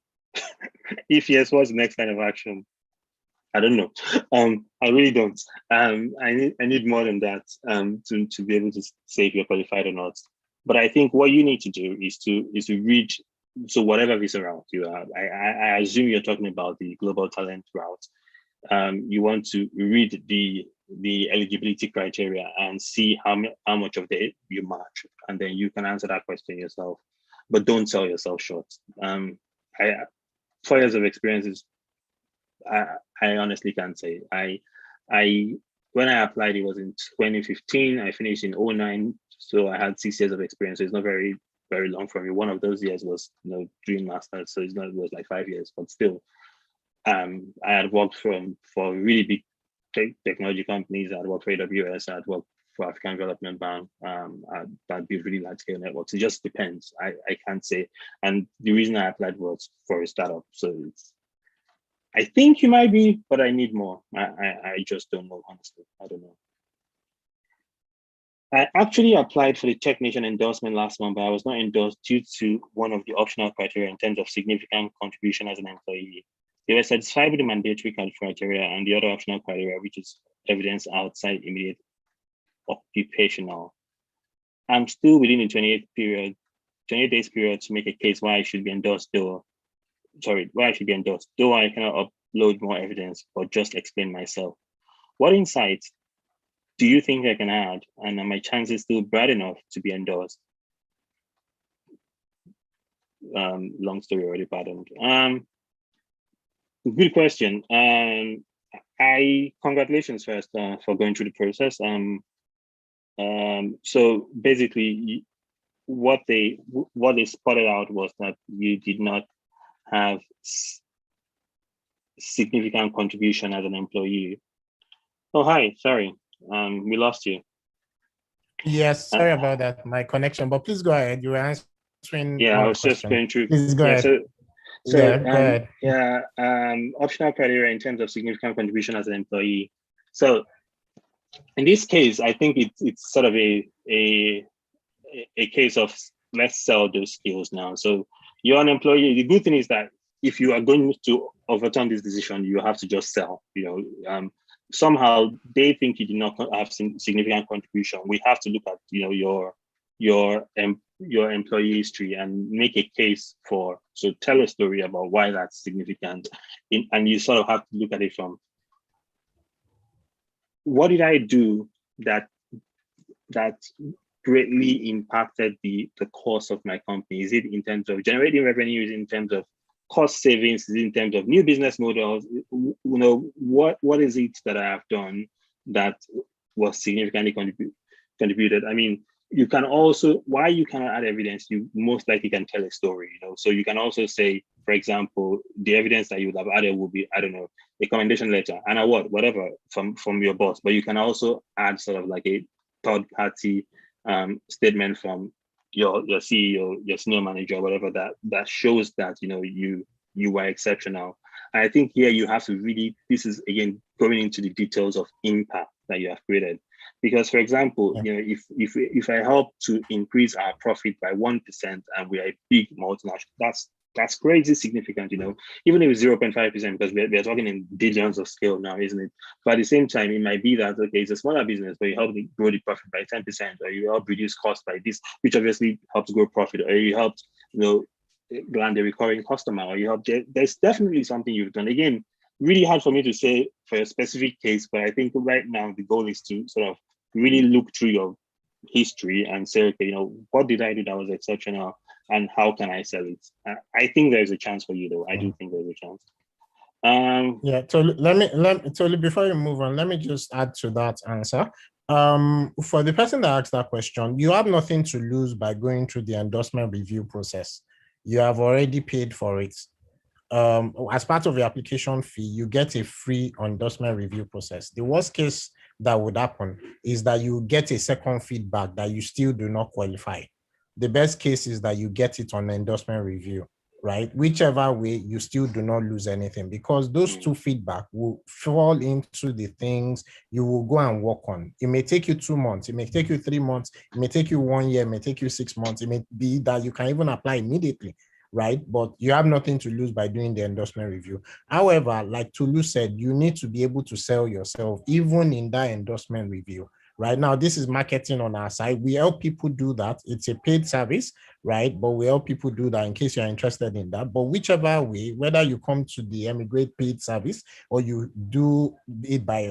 If yes, what's the next line of action? I don't know. I really don't. I need more than that to be able to say if you're qualified or not. But I think what you need to do is to read. So whatever visa route you have, I assume you're talking about the global talent route. You want to read the the eligibility criteria and see how much of it you match, and then you can answer that question yourself. But don't sell yourself short. I 4 years of experience is, I honestly can't say. I when I applied, it was in 2015. I finished in 2009, so I had 6 years of experience. So it's not very long for me. One of those years was doing masters, so it was like 5 years, but still. I had worked for really big technology companies. I had worked for AWS. I had worked for African Development Bank. I'd built really large scale networks. It just depends. I can't say. And the reason I applied was for a startup. So I think you might be, but I need more. I just don't know, honestly. I don't know. I actually applied for the technician endorsement last month, but I was not endorsed due to one of the optional criteria in terms of significant contribution as an employee. They were satisfied with the mandatory criteria and the other optional criteria, which is evidence outside immediate occupational. I'm still within the 28 days period to make a case why I should be endorsed, though I cannot upload more evidence or just explain myself. What insights do you think I can add, and are my chances still bright enough to be endorsed? Long story already, pardoned. Good question. Congratulations first for going through the process. So basically, what they spotted out was that you did not have significant contribution as an employee. Oh, hi, sorry. We lost you. Yes, sorry about that, my connection, but please go ahead. You were answering. Yeah, I was just going through. Please go ahead. Go ahead. Optional criteria in terms of significant contribution as an employee. So in this case, I think it's sort of a case of let's sell those skills now. So you're an employee. The good thing is that if you are going to overturn this decision, you have to just sell. Somehow they think you did not have significant contribution. We have to look at your employee history and make a case so tell a story about why that's significant. And you sort of have to look at it from, what did I do that greatly impacted the course of my company? Is it in terms of generating revenue? Is it in terms of cost savings? Is it in terms of new business models? What is it that I have done that was significantly contributed? I mean, you can also, why you cannot add evidence, you most likely can tell a story, So you can also say, for example, the evidence that you would have added will be, I don't know, a commendation letter, an award, whatever, from your boss. But you can also add sort of like a third party statement from your CEO, your senior manager, whatever, that shows that you were exceptional. And I think here you have to really, this is again going into the details of impact that you have created. Because, for example, if I help to increase our profit by 1% and we are a big multinational, that's crazy significant, even if it's 0.5%, because we're talking in billions of scale now, isn't it? But at the same time, it might be that, okay, it's a smaller business, but you help grow the profit by 10%, or you help reduce cost by this, which obviously helps grow profit, or you helped, land a recurring customer, or you help. There's definitely something you've done. Again, really hard for me to say for a specific case, but I think right now the goal is to sort of really look through your history and say, okay, what did I do that was exceptional, and how can I sell it? I think there's a chance for you, though. I do think there's a chance. Tolu, before you move on, let me just add to that answer. For the person that asked that question, you have nothing to lose by going through the endorsement review process. You have already paid for it. As part of your application fee, you get a free endorsement review process. The worst case that would happen is that you get a second feedback that you still do not qualify. The best case is that you get it on endorsement review, right? Whichever way, you still do not lose anything, because those two feedback will fall into the things you will go and work on. It may take you 2 months, it may take you 3 months, it may take you 1 year, it may take you 6 months, it may be that you can even apply immediately, right? But you have nothing to lose by doing the endorsement review. However, like Tolu said, you need to be able to sell yourself even in that endorsement review. Right now, this is marketing on our side. We help people do that. It's a paid service, right? But we help people do that in case you're interested in that. But whichever way, whether you come to the Emigrate paid service or you do it by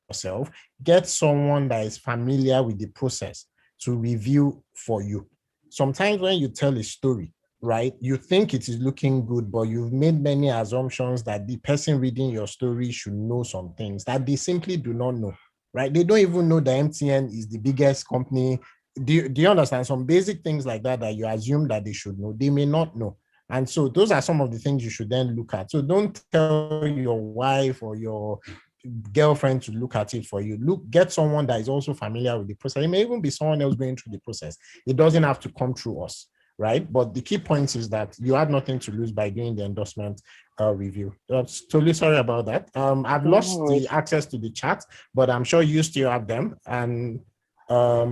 yourself, get someone that is familiar with the process to review for you. Sometimes when you tell a story, right, you think it is looking good, but you've made many assumptions that the person reading your story should know some things that they simply do not know, right? They don't even know that MTN is the biggest company. Do you understand? Some basic things like that that you assume that they should know, they may not know. And so those are some of the things you should then look at. So don't tell your wife or your girlfriend to look at it for you. Get someone that is also familiar with the process. It may even be someone else going through the process. It doesn't have to come through us, right? But the key point is that you had nothing to lose by doing the endorsement review. Totally sorry about that. I've lost the access to the chat, but I'm sure you still have them. And I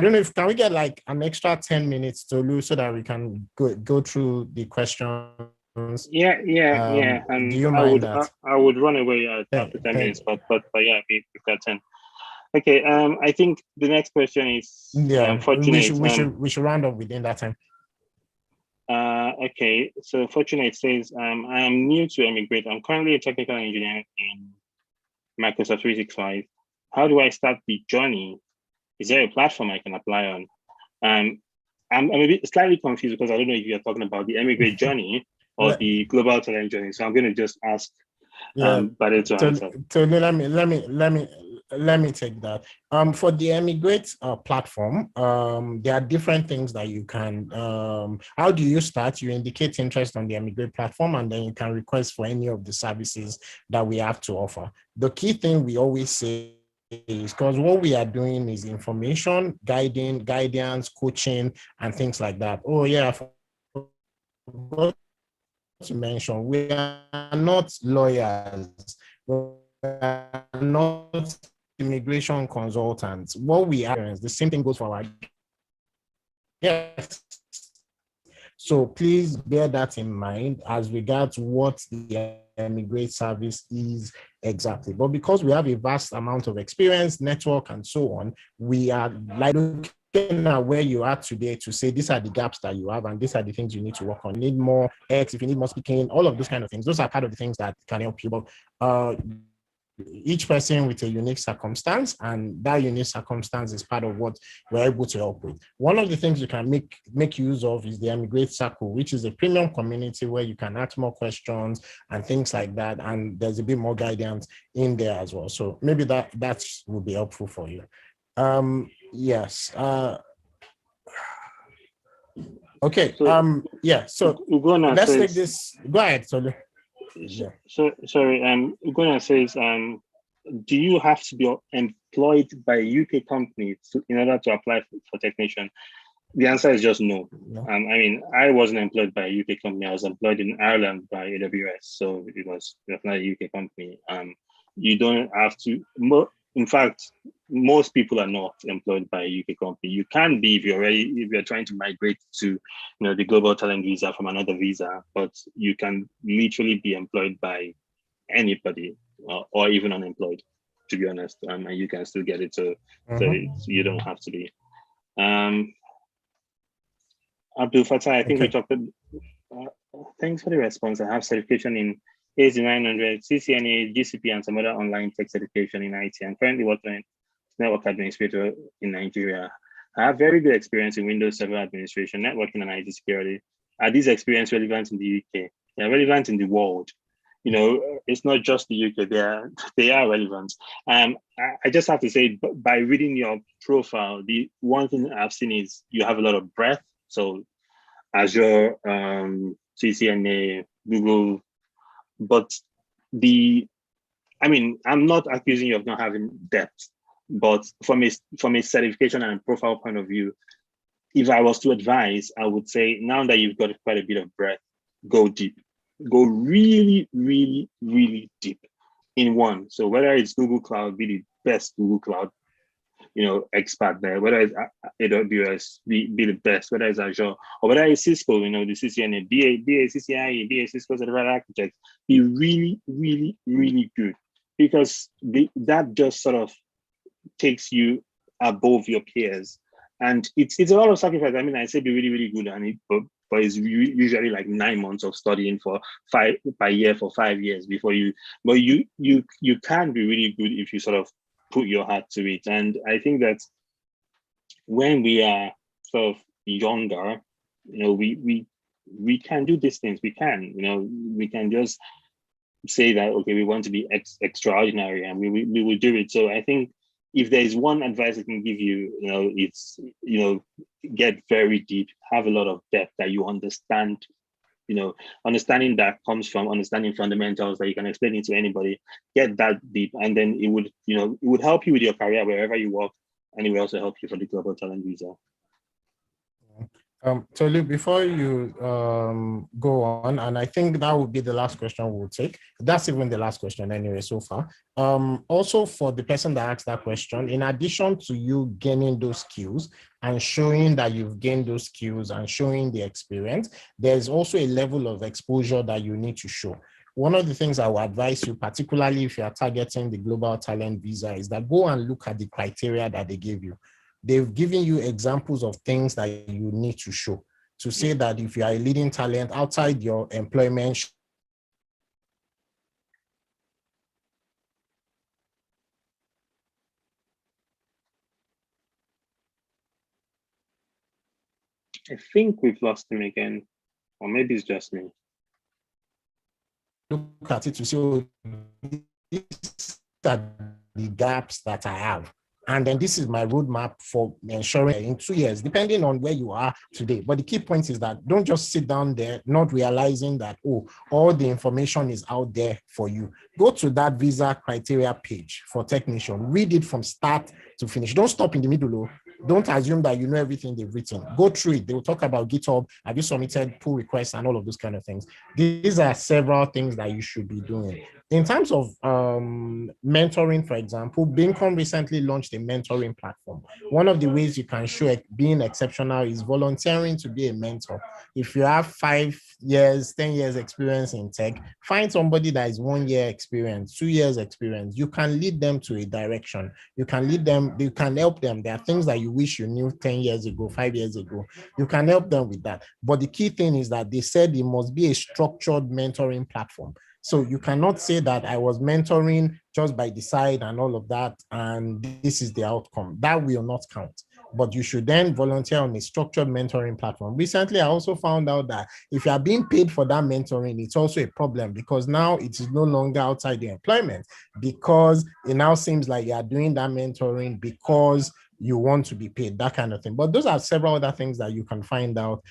don't know if can we get like an extra 10 minutes to lose so that we can go through the questions. Yeah. Do you mind that? I would run away after 10 minutes, but yeah, we've got 10. Okay. I think the next question is Fortunate. We should round up within that time. Okay. So Fortunate says, I am new to Emigrate. I'm currently a technical engineer in Microsoft 365. How do I start the journey? Is there a platform I can apply on? I'm a bit slightly confused because I don't know if you're talking about the Emigrate journey or the global talent journey. So I'm going to just ask Bade to answer. So let me take that. For the Emigrate platform, there are different things that you can. How do you start? You indicate interest on the Emigrate platform, and then you can request for any of the services that we have to offer. The key thing we always say is because what we are doing is information, guidance, coaching, and things like that. Oh yeah, I forgot to mention, we are not lawyers, we are not immigration consultants. What we are, the same thing goes for our guests. So please bear that in mind as regards what the Emigrate service is exactly. But because we have a vast amount of experience, network, and so on, we are like looking at where you are today to say these are the gaps that you have and these are the things you need to work on. You need more X, if you need more speaking, all of those kind of things. Those are part of the things that can help you. But each person with a unique circumstance, and that unique circumstance is part of what we're able to help with. One of the things you can make use of is the Emigrate Circle, which is a premium community where you can ask more questions and things like that, and there's a bit more guidance in there as well. So maybe that will be helpful for you. Yes. Okay. So let's take this. Go ahead, Tolu. Yeah. So sorry, Ugona says, do you have to be employed by a UK company in order to apply for technician? The answer is just no. I mean, I wasn't employed by a UK company. I was employed in Ireland by AWS, so it was not a UK company. You don't have to. In fact, most people are not employed by a UK company. You can be if you're trying to migrate to, the global talent visa from another visa, but you can literally be employed by anybody or even unemployed, to be honest, and you can still get it. So you don't have to be. Abdul Fattah, I think we talked. Thanks for the response. I have certification in AZ900, CCNA, GCP, and some other online tech certification in IT. I'm currently working as network administrator in Nigeria. I have very good experience in Windows Server administration, networking, and IT security. Are these experiences relevant in the UK? They're relevant in the world. It's not just the UK. They are relevant. I just have to say, by reading your profile, the one thing I've seen is you have a lot of breadth. So Azure, CCNA, Google. But I'm not accusing you of not having depth, but from a certification and profile point of view, if I was to advise, I would say now that you've got quite a bit of breadth, go deep, go really, really, really deep in one. So whether it's Google Cloud, be the best Google Cloud, expert there, whether it's AWS, be the best, whether it's Azure, or whether it's Cisco, the CCNA, be a CCIE, be a Cisco certified architect, be really, really, really good, because that just sort of takes you above your peers and it's a lot of sacrifice. I mean, I say be really, really good, and but it's usually like 9 months of studying for per year for 5 years before you. But you can be really good if you sort of put your heart to it. And I think that when we are sort of younger, we can do these things. We can, we can just say that, okay, we want to be extraordinary, and we will do it. So I think if there's one advice I can give you, it's, get very deep, have a lot of depth that you understand, understanding that comes from understanding fundamentals that you can explain it to anybody, get that deep, and then it would help you with your career wherever you work, and it will also help you for the global talent visa. Tolu, before you go on, and I think that would be the last question we'll take. That's even the last question anyway so far. Also, for the person that asked that question, in addition to you gaining those skills and showing that you've gained those skills and showing the experience, there's also a level of exposure that you need to show. One of the things I would advise you, particularly if you are targeting the global talent visa, is that go and look at the criteria that they gave you. They've given you examples of things that you need to show to say that if you are a leading talent outside your employment. I think we've lost him again, or maybe it's just me. Look at it to see, oh, these are the gaps that I have. And then this is my roadmap for ensuring in 2 years, depending on where you are today. But the key point is that don't just sit down there, not realizing that, oh, all the information is out there for you. Go to that visa criteria page for technician, read it from start to finish. Don't stop in the middle. Don't assume that you know everything they've written. Go through it. They will talk about GitHub. Have you submitted pull requests and all of those kind of things? These are several things that you should be doing. In terms of mentoring, for example, Bincom recently launched a mentoring platform. One of the ways you can show being exceptional is volunteering to be a mentor. If you have 5 years, 10 years experience in tech, find somebody that is 1 year experience, 2 years experience. You can lead them to a direction. You can lead them, you can help them. There are things that you wish you knew 10 years ago, 5 years ago. You can help them with that. But the key thing is that they said it must be a structured mentoring platform. So you cannot say that I was mentoring just by the side and all of that, and this is the outcome. That will not count. But you should then volunteer on a structured mentoring platform. Recently, I also found out that if you are being paid for that mentoring, it's also a problem because now it is no longer outside the employment, because it now seems like you are doing that mentoring because you want to be paid, that kind of thing. But those are several other things that you can find out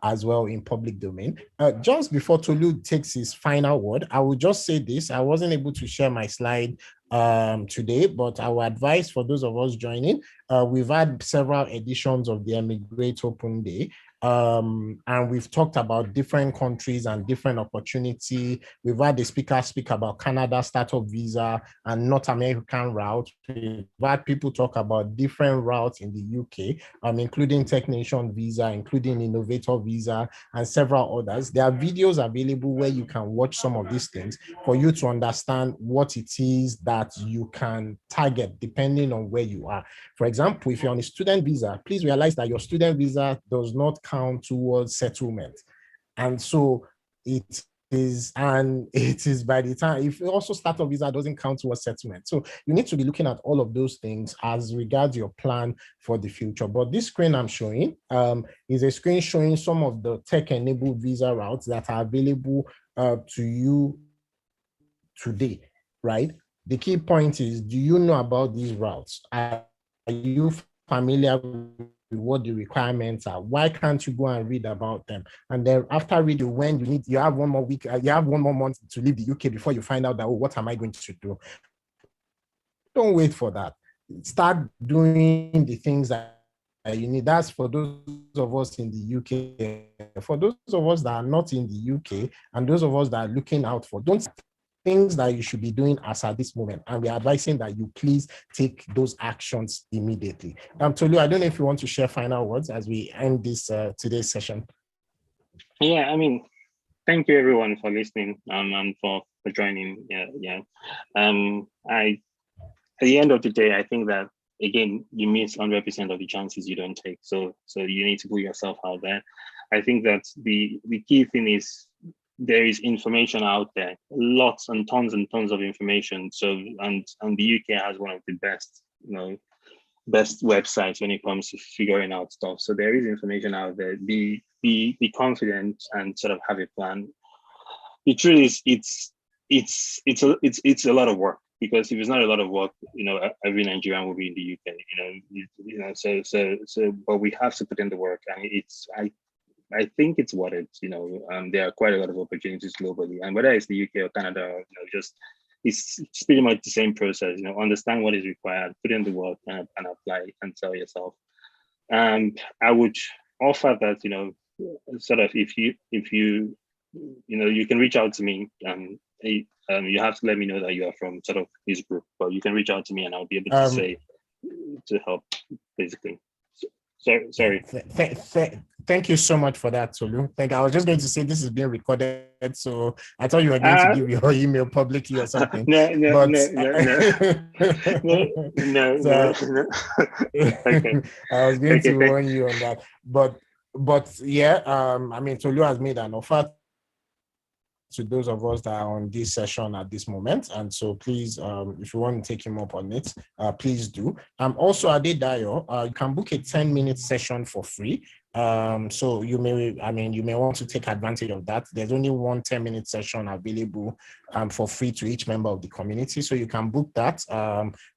as well in public domain. Just before Tolu takes his final word, I will just say this. I wasn't able to share my slide today, but I will advise for those of us joining, we've had several editions of the Emigrate Open Day. And we've talked about different countries and different opportunity. We've had the speaker speak about Canada startup visa and North American route. We've had people talk about different routes in the UK, including technician visa, including innovator visa, and several others. There are videos available where you can watch some of these things for you to understand what it is that you can target depending on where you are. For example, if you're on a student visa, please realize that your student visa does not count towards settlement. And so it is by the time, if also startup visa doesn't count towards settlement. So you need to be looking at all of those things as regards your plan for the future. But this screen I'm showing is a screen showing some of the tech-enabled visa routes that are available to you today, right? The key point is, do you know about these routes? Are you familiar with what the requirements are? Why can't you go and read about them? And then after reading, when you have 1 more week, you have 1 more month to leave the UK before you find out that, oh, what am I going to do? Don't wait for that. Start doing the things that you need. That's for those of us in the UK. For those of us that are not in the UK and those of us that are looking out for, don't things that you should be doing as at this moment, and we're advising that you please take those actions immediately. Tolu, I don't know if you want to share final words as we end this today's session. Yeah, I mean, thank you everyone for listening and for joining. At the end of the day, I think that again, you miss 100% of the chances you don't take. So you need to put yourself out there. I think that the key thing is there is information out there, lots and tons of information. So and the UK has one of the best, best websites when it comes to figuring out stuff. So there is information out there. Be confident and sort of have a plan. The truth is, it's a lot of work, because if it's not a lot of work, every Nigerian will be in the UK. So but we have to put in the work, and I think it's what it's, there are quite a lot of opportunities globally, and whether it's the UK or Canada, just it's pretty much the same process. Understand what is required, put in the work, and apply and sell yourself. I would offer that, sort of if you you can reach out to me. You have to let me know that you are from sort of this group, but you can reach out to me and I'll be able to say to help, basically. Sorry. Thank you so much for that, Tolu. I was just going to say this is being recorded, so I thought you were going to give your email publicly or something. No. Okay. I was going to warn you on that, but yeah, I mean, Tolu has made an offer to those of us that are on this session at this moment. And so please, if you want to take him up on it, please do. Also, Adedayo, you can book a 10-minute session for free. So you may want to take advantage of that. There's only one 10-minute session available for free to each member of the community. So you can book that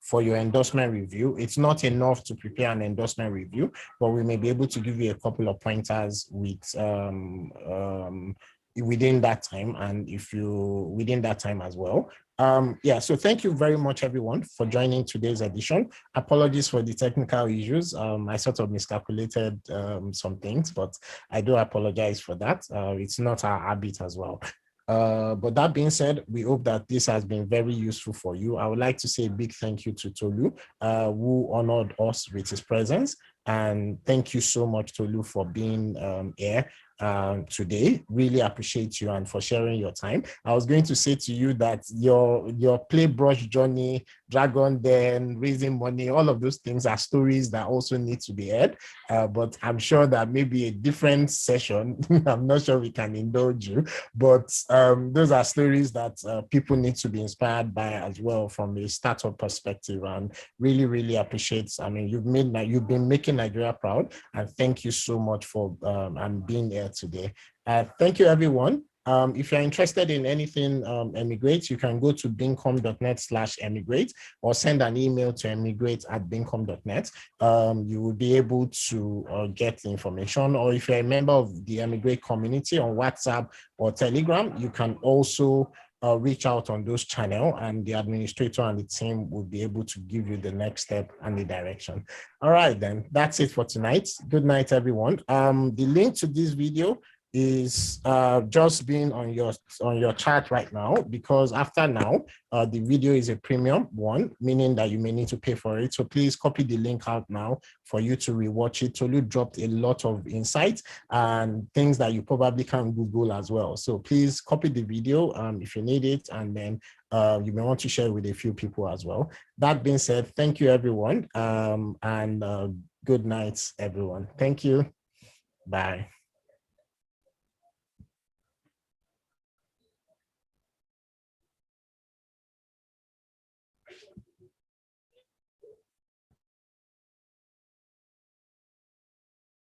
for your endorsement review. It's not enough to prepare an endorsement review, but we may be able to give you a couple of pointers with within that time, and within that time as well. So thank you very much, everyone, for joining today's edition. Apologies for the technical issues. I sort of miscalculated some things, but I do apologize for that. It's not our habit as well. But that being said, we hope that this has been very useful for you. I would like to say a big thank you to Tolu, who honored us with his presence. And thank you so much, Tolu, for being here today. Really appreciate you and for sharing your time. I was going to say to you that your Playbrush journey, Dragon Den, raising money, all of those things are stories that also need to be heard. But I'm sure that maybe a different session, I'm not sure we can indulge you, but those are stories that people need to be inspired by as well from a startup perspective, and really, really appreciate. I mean, you've been making Nigeria proud, and thank you so much for being here today. Thank you, everyone. If you're interested in anything Emigrate, you can go to bincom.net/emigrate or send an email to emigrate@bincom.net. You will be able to get the information, or if you're a member of the Emigrate community on WhatsApp or Telegram, you can also reach out on those channels, and the administrator and the team will be able to give you the next step and the direction. All right, then that's it for tonight. Good night, everyone. The link to this video is just being on your chat right now, because after now, the video is a premium one, meaning that you may need to pay for it. So please copy the link out now for you to rewatch it. Tolu dropped a lot of insights and things that you probably can Google as well. So please copy the video if you need it, and then you may want to share with a few people as well. That being said, thank you, everyone, and good night, everyone. Thank you. Bye.